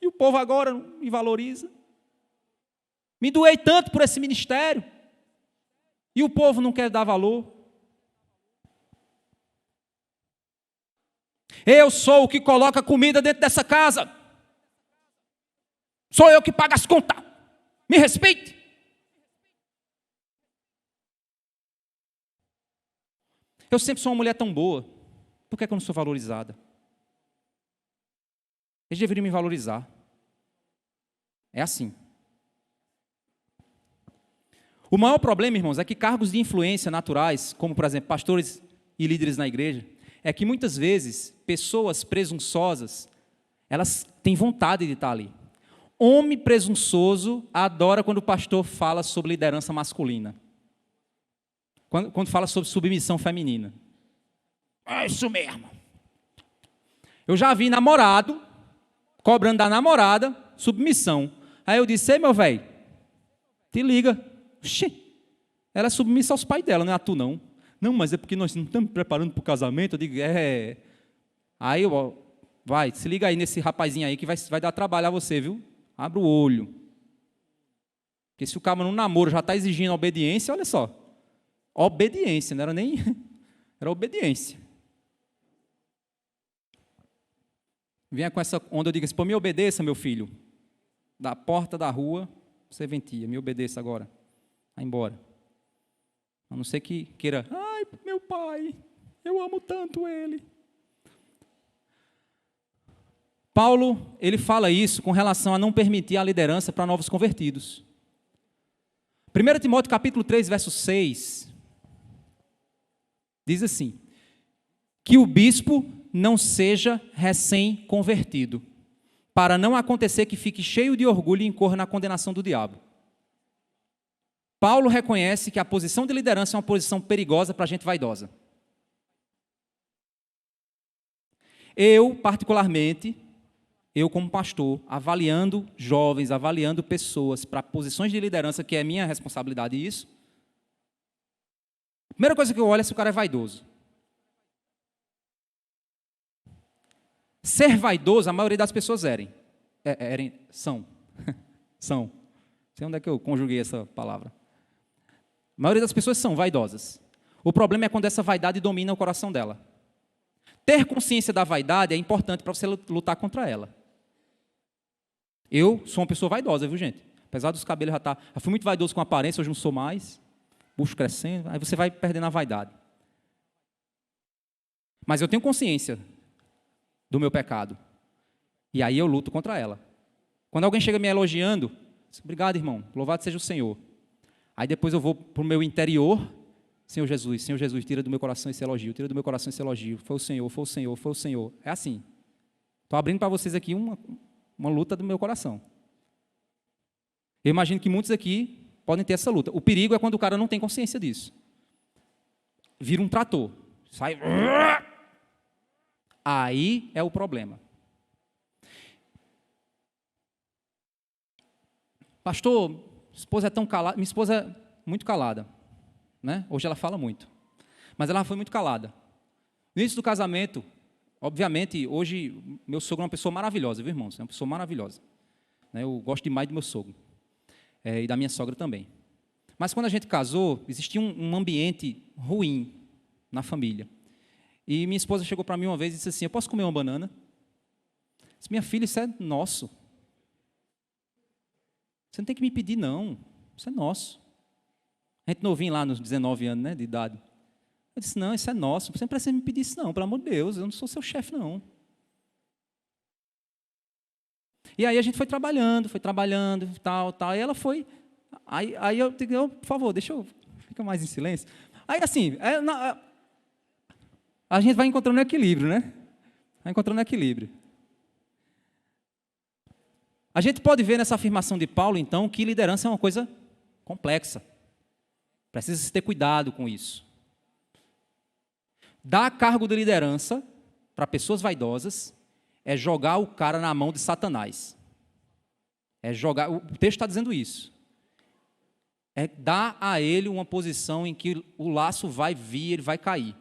e o povo agora não me valoriza. Me doei tanto por esse ministério e o povo não quer dar valor. Eu sou o que coloca comida dentro dessa casa. Sou eu que pago as contas. Me respeite. Eu sempre sou uma mulher tão boa. Por que eu não sou valorizada? Eles deveriam me valorizar. É assim. O maior problema, irmãos, é que cargos de influência naturais, como, por exemplo, pastores e líderes na igreja, é que muitas vezes pessoas presunçosas, elas têm vontade de estar ali. Homem presunçoso adora quando o pastor fala sobre liderança masculina. Quando fala sobre submissão feminina. É isso mesmo. Eu já vi namorado cobrando da namorada submissão. Aí eu disse, ei meu velho, te liga. Oxi, ela é submissa aos pais dela, não é a tu não. Não, mas é porque nós não estamos preparando para o casamento. Eu digo, Aí, vai, se liga aí nesse rapazinho aí que vai dar trabalho a você, viu? Abre o olho. Porque se o cara no namoro já está exigindo obediência, olha só. Obediência, não era nem... Era obediência. Venha com essa onda, eu digo assim, pô, me obedeça, meu filho. Da porta da rua, você ventia, me obedeça agora. Vai embora. A não ser que queira, ai, meu pai, eu amo tanto ele. Paulo, ele fala isso com relação a não permitir a liderança para novos convertidos. 1 Timóteo capítulo 3, verso 6, diz assim, que o bispo não seja recém-convertido, para não acontecer que fique cheio de orgulho e incorra na condenação do diabo. Paulo reconhece que a posição de liderança é uma posição perigosa para a gente vaidosa. Eu, particularmente, como pastor, avaliando jovens, avaliando pessoas para posições de liderança, que é minha responsabilidade isso, a primeira coisa que eu olho é se o cara é vaidoso. Ser vaidoso, a maioria das pessoas são. São. Não sei onde é que eu conjuguei essa palavra. A maioria das pessoas são vaidosas. O problema é quando essa vaidade domina o coração dela. Ter consciência da vaidade é importante para você lutar contra ela. Eu sou uma pessoa vaidosa, viu, gente? Apesar dos cabelos já fui muito vaidoso com a aparência, hoje não sou mais. Bucho crescendo, aí você vai perdendo a vaidade. Mas eu tenho consciência do meu pecado. E aí eu luto contra ela. Quando alguém chega me elogiando, obrigado, irmão, louvado seja o Senhor. Aí depois eu vou para o meu interior, Senhor Jesus, tira do meu coração esse elogio, tira do meu coração esse elogio. Foi o Senhor, foi o Senhor, foi o Senhor. É assim. Estou abrindo para vocês aqui uma luta do meu coração. Eu imagino que muitos aqui podem ter essa luta. O perigo é quando o cara não tem consciência disso. Vira um trator. Sai. Aí é o problema. Pastor, minha esposa é tão calada. Minha esposa é muito calada. Né? Hoje ela fala muito. Mas ela foi muito calada. No início do casamento, obviamente, hoje, meu sogro é uma pessoa maravilhosa, viu, irmãos? É uma pessoa maravilhosa. Eu gosto demais do meu sogro. E da minha sogra também. Mas quando a gente casou, existia um ambiente ruim na família. E minha esposa chegou para mim uma vez e disse assim, eu posso comer uma banana? Eu disse, minha filha, isso é nosso. Você não tem que me pedir, não. Isso é nosso. A gente novinho lá nos 19 anos, né, de idade. Eu disse, não, isso é nosso. Você não precisa me pedir isso, não. Pelo amor de Deus, eu não sou seu chefe, não. E aí a gente foi trabalhando, tal. E ela foi... Aí eu digo, por favor, fica mais em silêncio. Aí assim, a gente vai encontrando equilíbrio, né? Vai encontrando equilíbrio. A gente pode ver nessa afirmação de Paulo, então, que liderança é uma coisa complexa. Precisa se ter cuidado com isso. Dar cargo de liderança para pessoas vaidosas é jogar o cara na mão de Satanás. O texto está dizendo isso. É dar a ele uma posição em que o laço vai vir, ele vai cair.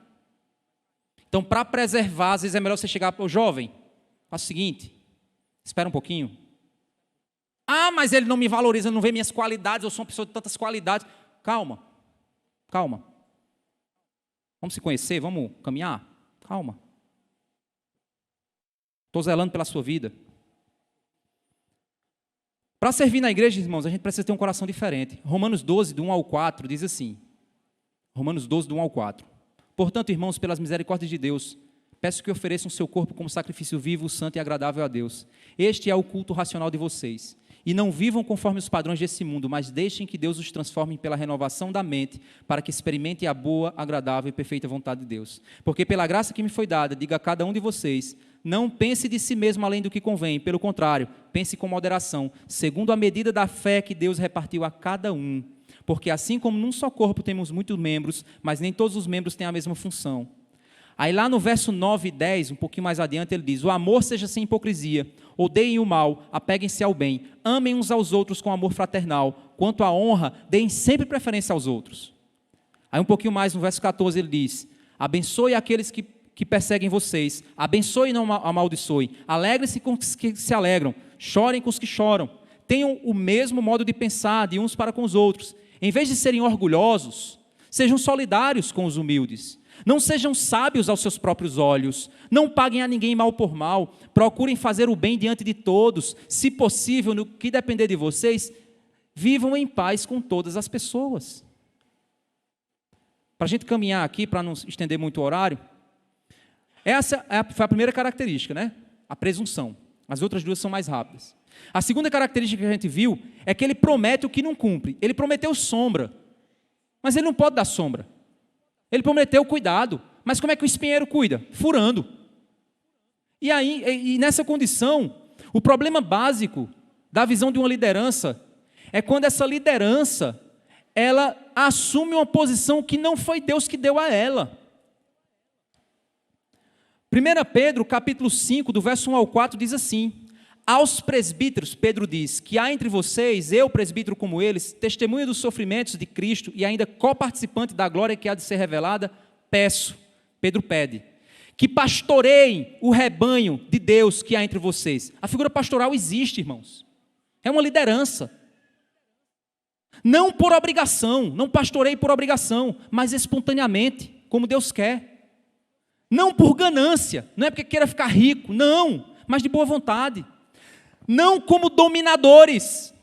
Então, para preservar, às vezes é melhor você chegar para o jovem, faz o seguinte, espera um pouquinho. Ah, mas ele não me valoriza, não vê minhas qualidades, eu sou uma pessoa de tantas qualidades. Calma. Vamos se conhecer, vamos caminhar? Calma. Estou zelando pela sua vida. Para servir na igreja, irmãos, a gente precisa ter um coração diferente. Romanos 12, do 1 ao 4, diz assim. Romanos 12, do 1 ao 4. Portanto, irmãos, pelas misericórdias de Deus, peço que ofereçam o seu corpo como sacrifício vivo, santo e agradável a Deus. Este é o culto racional de vocês. e não vivam conforme os padrões desse mundo, mas deixem que Deus os transforme pela renovação da mente, para que experimentem a boa, agradável e perfeita vontade de Deus. Porque pela graça que me foi dada, diga a cada um de vocês, não pense de si mesmo além do que convém, pelo contrário, pense com moderação, segundo a medida da fé que Deus repartiu a cada um. Porque assim como num só corpo temos muitos membros, mas nem todos os membros têm a mesma função. Aí lá no verso 9 e 10, um pouquinho mais adiante, ele diz, o amor seja sem hipocrisia, odeiem o mal, apeguem-se ao bem, amem uns aos outros com amor fraternal, quanto à honra, deem sempre preferência aos outros. Aí um pouquinho mais no verso 14 ele diz, abençoe aqueles que perseguem vocês, abençoe e não amaldiçoe, alegrem-se com os que se alegram, chorem com os que choram, tenham o mesmo modo de pensar de uns para com os outros, em vez de serem orgulhosos, sejam solidários com os humildes, não sejam sábios aos seus próprios olhos, não paguem a ninguém mal por mal, procurem fazer o bem diante de todos, se possível, no que depender de vocês, vivam em paz com todas as pessoas. Para a gente caminhar aqui, para não estender muito o horário, essa foi a primeira característica, né? A presunção. As outras duas são mais rápidas. A segunda característica que a gente viu é que ele promete o que não cumpre. Ele prometeu sombra, mas ele não pode dar sombra. Ele prometeu cuidado, mas como é que o espinheiro cuida? Furando. E aí, nessa condição, o problema básico da visão de uma liderança é quando essa liderança, ela assume uma posição que não foi Deus que deu a ela. 1 Pedro, capítulo 5, do verso 1 ao 4, diz assim, aos presbíteros, Pedro diz, que há entre vocês, eu presbítero como eles, testemunha dos sofrimentos de Cristo e ainda coparticipante da glória que há de ser revelada, peço, Pedro pede, que pastoreiem o rebanho de Deus que há entre vocês. A figura pastoral existe, irmãos. É uma liderança. Não por obrigação, não pastoreie por obrigação, mas espontaneamente, como Deus quer. Não por ganância, não é porque queira ficar rico, não, mas de boa vontade. Não como dominadores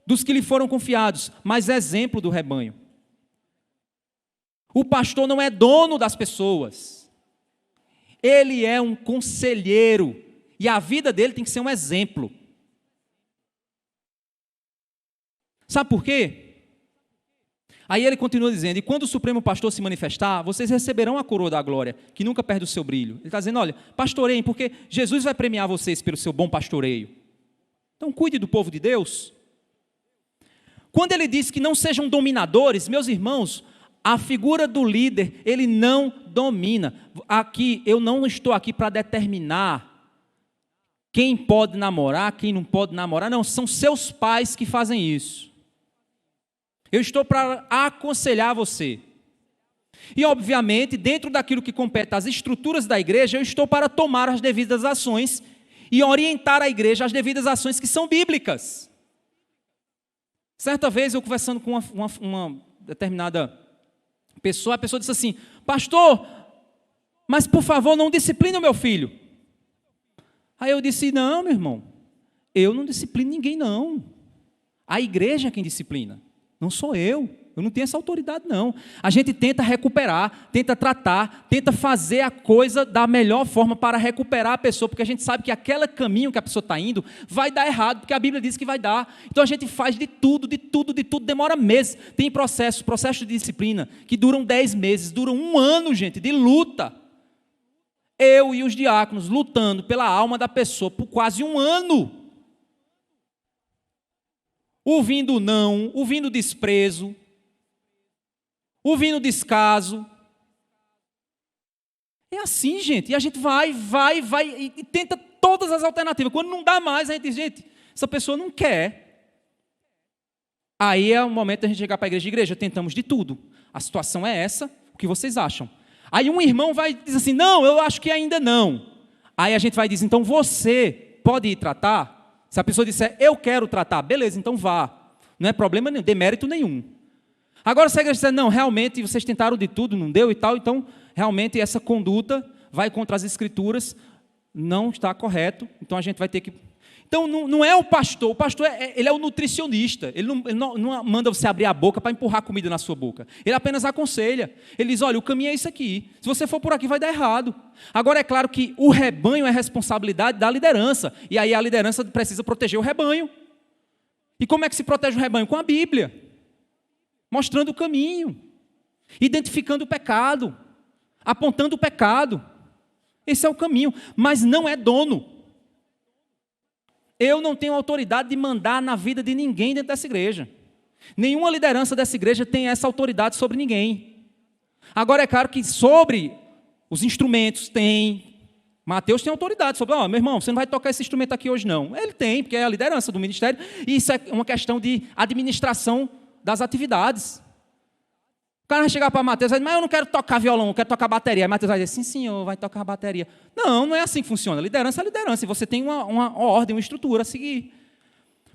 dos que lhe foram confiados, mas exemplo do rebanho. O pastor não é dono das pessoas. Ele é um conselheiro. E a vida dele tem que ser um exemplo. Sabe por quê? Aí ele continua dizendo, e quando o Supremo Pastor se manifestar, vocês receberão a coroa da glória, que nunca perde o seu brilho. Ele está dizendo, olha, pastoreiem, porque Jesus vai premiar vocês pelo seu bom pastoreio. Então, cuide do povo de Deus. Quando ele diz que não sejam dominadores, meus irmãos, a figura do líder, ele não domina. Aqui, eu não estou aqui para determinar quem pode namorar, quem não pode namorar. Não, são seus pais que fazem isso. Eu estou para aconselhar você. E, obviamente, dentro daquilo que compete às estruturas da igreja, eu estou para tomar as devidas ações e orientar a igreja às devidas ações que são bíblicas. Certa vez, eu conversando com uma determinada pessoa, a pessoa disse assim, pastor, mas por favor não discipline o meu filho. Aí eu disse, não, meu irmão, eu não disciplino ninguém não. A igreja é quem disciplina, não sou eu não tenho essa autoridade não. A gente tenta recuperar, tenta tratar, tenta fazer a coisa da melhor forma para recuperar a pessoa, porque a gente sabe que aquele caminho que a pessoa está indo vai dar errado, porque a Bíblia diz que vai dar. Então a gente faz de tudo, demora meses. Tem processos de disciplina que duram 10 meses, duram 1 ano, gente, de luta. Eu e os diáconos lutando pela alma da pessoa por quase 1 ano. Ouvindo não, ouvindo desprezo, ouvindo descaso. É assim, gente. E a gente vai e tenta todas as alternativas. Quando não dá mais, a gente diz, gente, essa pessoa não quer. Aí é o momento da gente chegar para a igreja, tentamos de tudo. A situação é essa, o que vocês acham? Aí um irmão vai dizer assim, não, eu acho que ainda não. Aí a gente vai dizer, então você pode ir tratar? Se a pessoa disser, eu quero tratar, beleza, então vá. Não é problema nenhum, demérito nenhum. Agora, se a igreja disser, não, realmente vocês tentaram de tudo, não deu e tal, então, realmente essa conduta vai contra as escrituras, não está correto, então a gente vai ter que... Então, não é o pastor ele é o nutricionista, ele não manda você abrir a boca para empurrar comida na sua boca, ele apenas aconselha, ele diz, olha, o caminho é isso aqui, se você for por aqui vai dar errado. Agora, é claro que o rebanho é responsabilidade da liderança, e aí a liderança precisa proteger o rebanho. E como é que se protege o rebanho? Com a Bíblia, mostrando o caminho, identificando o pecado, apontando o pecado. Esse é o caminho, mas não é dono. Eu não tenho autoridade de mandar na vida de ninguém dentro dessa igreja. Nenhuma liderança dessa igreja tem essa autoridade sobre ninguém. Agora é claro que sobre os instrumentos tem. Mateus tem autoridade sobre, meu irmão, você não vai tocar esse instrumento aqui hoje não. Ele tem, porque é a liderança do ministério, e isso é uma questão de administração das atividades. O cara vai chegar para Mateus e vai dizer, mas eu não quero tocar violão, eu quero tocar bateria. Aí Mateus vai dizer, sim senhor, vai tocar bateria. Não, não é assim que funciona. Liderança é liderança, e você tem uma ordem, uma estrutura a seguir.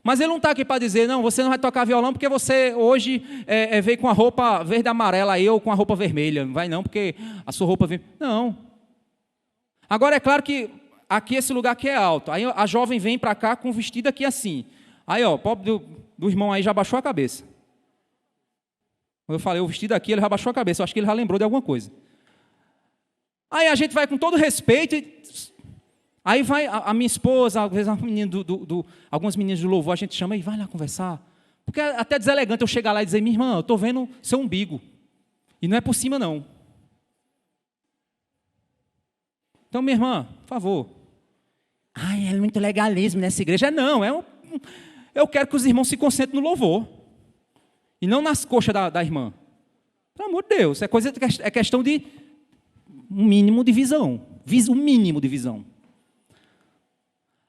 Mas ele não está aqui para dizer, não, você não vai tocar violão porque você hoje veio com a roupa verde e amarela aí, ou com a roupa vermelha. Não vai não, porque a sua roupa... Não. Agora é claro que aqui esse lugar aqui é alto. Aí a jovem vem para cá com o vestido aqui assim. Aí, ó, o pobre do irmão aí já baixou a cabeça. Eu falei, o vestido aqui, ele já baixou a cabeça. Eu acho que ele já lembrou de alguma coisa. Aí a gente vai com todo respeito. Aí vai a minha esposa, às vezes algumas meninas do louvor, a gente chama e vai lá conversar. Porque é até deselegante eu chegar lá e dizer, minha irmã, eu estou vendo seu umbigo. E não é por cima, não. Então, minha irmã, por favor. Ai, é muito legalismo nessa igreja. Não, eu quero que os irmãos se concentrem no louvor. E não nas coxas da irmã. Pelo amor de Deus, é questão de um mínimo de visão. Um mínimo de visão.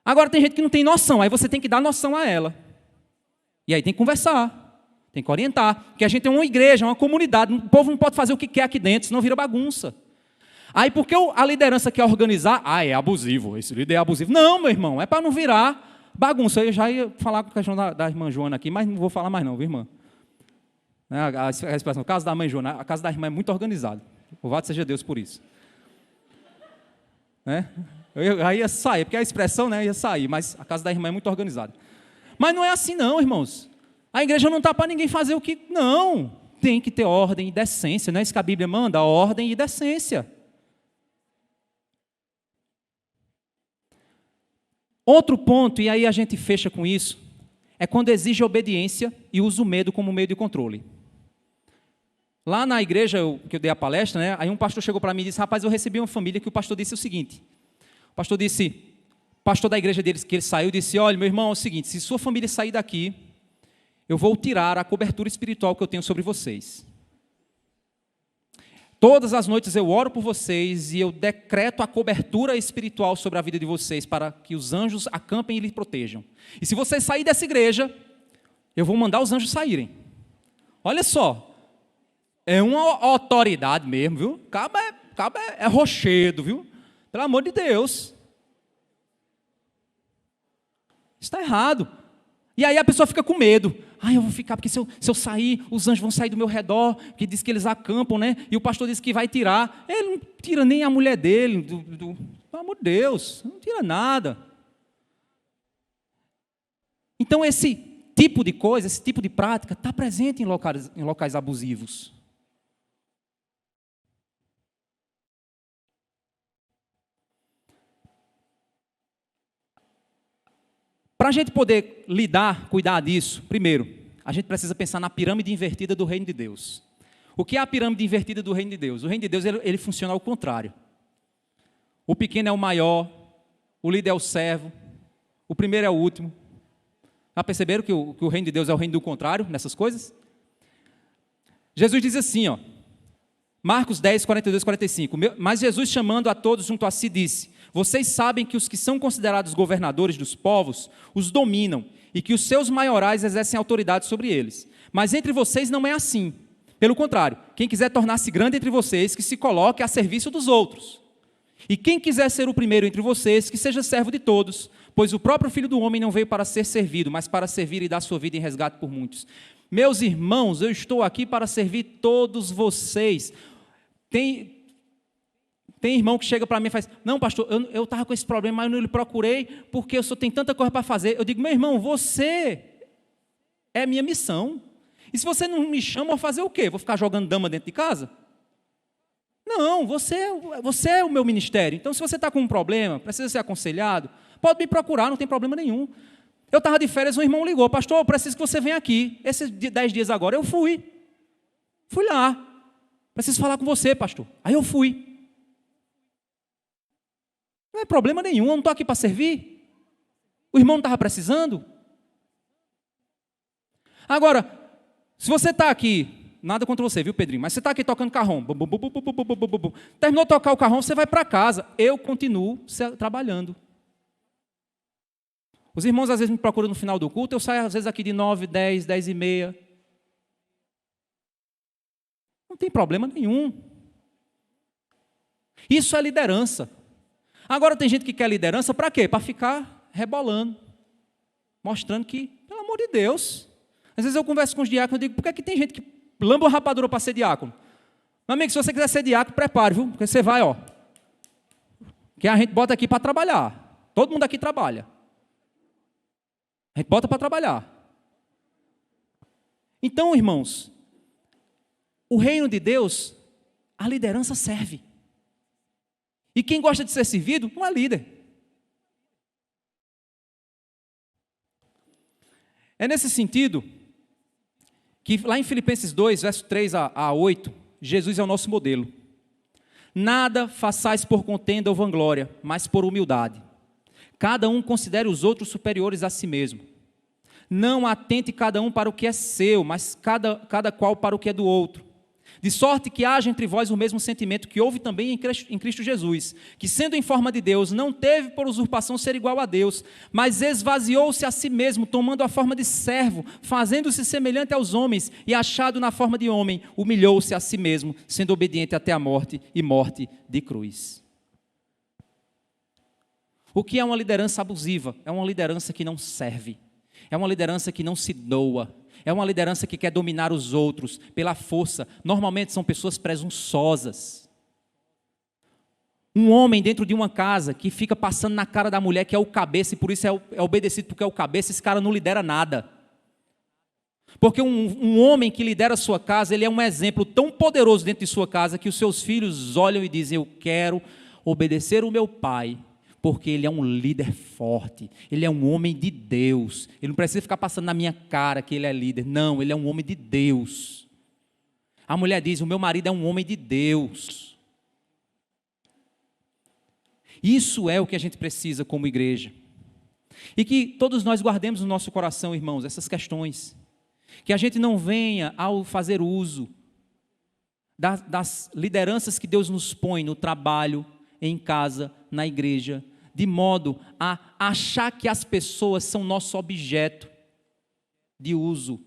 Agora tem gente que não tem noção, aí você tem que dar noção a ela. E aí tem que conversar, tem que orientar. Porque a gente é uma igreja, uma comunidade, o povo não pode fazer o que quer aqui dentro, senão vira bagunça. Aí porque a liderança quer organizar, é abusivo, esse líder é abusivo. Não, meu irmão, é para não virar bagunça. Eu já ia falar com a questão da irmã Joana aqui, mas não vou falar mais não, viu, irmã? A expressão, a casa da mãe Joana, a casa da irmã é muito organizada. Louvado seja Deus por isso. Aí ia sair, porque a expressão ia sair, mas a casa da irmã é muito organizada. Mas não é assim não, irmãos. A igreja não está para ninguém fazer o que... Não, tem que ter ordem e decência. Não é isso que a Bíblia manda? Ordem e decência. Outro ponto, e aí a gente fecha com isso, é quando exige obediência e usa o medo como meio de controle. Lá na igreja que eu dei a palestra, aí um pastor chegou para mim e disse, rapaz, eu recebi uma família que o pastor disse o seguinte, o pastor da igreja deles, que ele saiu, disse, olha, meu irmão, é o seguinte, se sua família sair daqui, eu vou tirar a cobertura espiritual que eu tenho sobre vocês. Todas as noites eu oro por vocês e eu decreto a cobertura espiritual sobre a vida de vocês para que os anjos acampem e lhes protejam. E se vocês saírem dessa igreja, eu vou mandar os anjos saírem. Olha só, é uma autoridade mesmo, viu? Caba é rochedo, viu? Pelo amor de Deus. Está errado. E aí a pessoa fica com medo. Eu vou ficar, porque se eu sair, os anjos vão sair do meu redor, que diz que eles acampam, né? E o pastor disse que vai tirar. Ele não tira nem a mulher dele, pelo amor de Deus, não tira nada. Então esse tipo de coisa, esse tipo de prática, está presente em locais abusivos. Para a gente poder cuidar disso, primeiro, a gente precisa pensar na pirâmide invertida do reino de Deus. O que é a pirâmide invertida do reino de Deus? O reino de Deus ele funciona ao contrário. O pequeno é o maior, o líder é o servo, o primeiro é o último. Já perceberam que o reino de Deus é o reino do contrário nessas coisas? Jesus diz assim, Marcos 10, 42, 45. Mas Jesus, chamando a todos junto a si, disse, vocês sabem que os que são considerados governadores dos povos os dominam e que os seus maiorais exercem autoridade sobre eles. Mas entre vocês não é assim. Pelo contrário, quem quiser tornar-se grande entre vocês, que se coloque a serviço dos outros. E quem quiser ser o primeiro entre vocês, que seja servo de todos, pois o próprio Filho do Homem não veio para ser servido, mas para servir e dar sua vida em resgate por muitos. Meus irmãos, eu estou aqui para servir todos vocês. Tem irmão que chega para mim e faz, não pastor, eu estava com esse problema, mas eu não lhe procurei, porque eu só tenho tanta coisa para fazer. Eu digo, meu irmão, você é minha missão. E se você não me chama, eu vou fazer o quê? Vou ficar jogando dama dentro de casa? Não, você é o meu ministério. Então, se você está com um problema, precisa ser aconselhado, pode me procurar, não tem problema nenhum. Eu estava de férias, um irmão ligou, pastor, eu preciso que você venha aqui. Esses 10 dias agora, eu fui. Fui lá. Preciso falar com você, pastor. Aí eu fui. Não é problema nenhum, eu não estou aqui para servir. O irmão não estava precisando. Agora, se você está aqui, nada contra você, viu, Pedrinho? Mas você está aqui tocando carrom. Terminou de tocar o carrom, você vai para casa. Eu continuo trabalhando. Os irmãos às vezes me procuram no final do culto, eu saio às vezes aqui de 9, 10, 10 e meia. Não tem problema nenhum. Isso é liderança. Agora tem gente que quer liderança para quê? Para ficar rebolando, mostrando que, pelo amor de Deus. Às vezes eu converso com os diáconos e digo, por que tem gente que lamba uma rapadura para ser diácono? Meu amigo, se você quiser ser diácono, prepare, viu? Porque você vai, ó. Que a gente bota aqui para trabalhar. Todo mundo aqui trabalha. A gente bota para trabalhar. Então, irmãos, o reino de Deus, a liderança serve. E quem gosta de ser servido, não é líder. É nesse sentido que lá em Filipenses 2, verso 3 a 8, Jesus é o nosso modelo. Nada façais por contenda ou vanglória, mas por humildade. Cada um considere os outros superiores a si mesmo. Não atente cada um para o que é seu, mas cada qual para o que é do outro. De sorte que haja entre vós o mesmo sentimento que houve também em Cristo Jesus, que sendo em forma de Deus, não teve por usurpação ser igual a Deus, mas esvaziou-se a si mesmo, tomando a forma de servo, fazendo-se semelhante aos homens, e achado na forma de homem, humilhou-se a si mesmo, sendo obediente até a morte e morte de cruz. O que é uma liderança abusiva? É uma liderança que não serve. É uma liderança que não se doa. É uma liderança que quer dominar os outros pela força. Normalmente são pessoas presunçosas. Um homem dentro de uma casa que fica passando na cara da mulher que é o cabeça e por isso é obedecido porque é o cabeça, esse cara não lidera nada. Porque um homem que lidera a sua casa, ele é um exemplo tão poderoso dentro de sua casa que os seus filhos olham e dizem, eu quero obedecer o meu pai. Porque ele é um líder forte, ele é um homem de Deus, ele não precisa ficar passando na minha cara que ele é líder, não, ele é um homem de Deus. A mulher diz, o meu marido é um homem de Deus. Isso é o que a gente precisa como igreja. E que todos nós guardemos no nosso coração, irmãos, essas questões. Que a gente não venha ao fazer uso das lideranças que Deus nos põe no trabalho, em casa, na igreja, de modo a achar que as pessoas são nosso objeto de uso.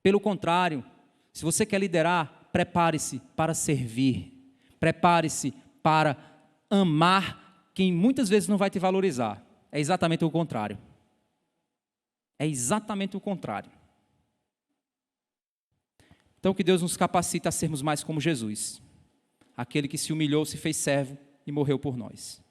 Pelo contrário, se você quer liderar, prepare-se para servir, prepare-se para amar quem muitas vezes não vai te valorizar. É exatamente o contrário. É exatamente o contrário. Então que Deus nos capacite a sermos mais como Jesus. Aquele que se humilhou, se fez servo e morreu por nós.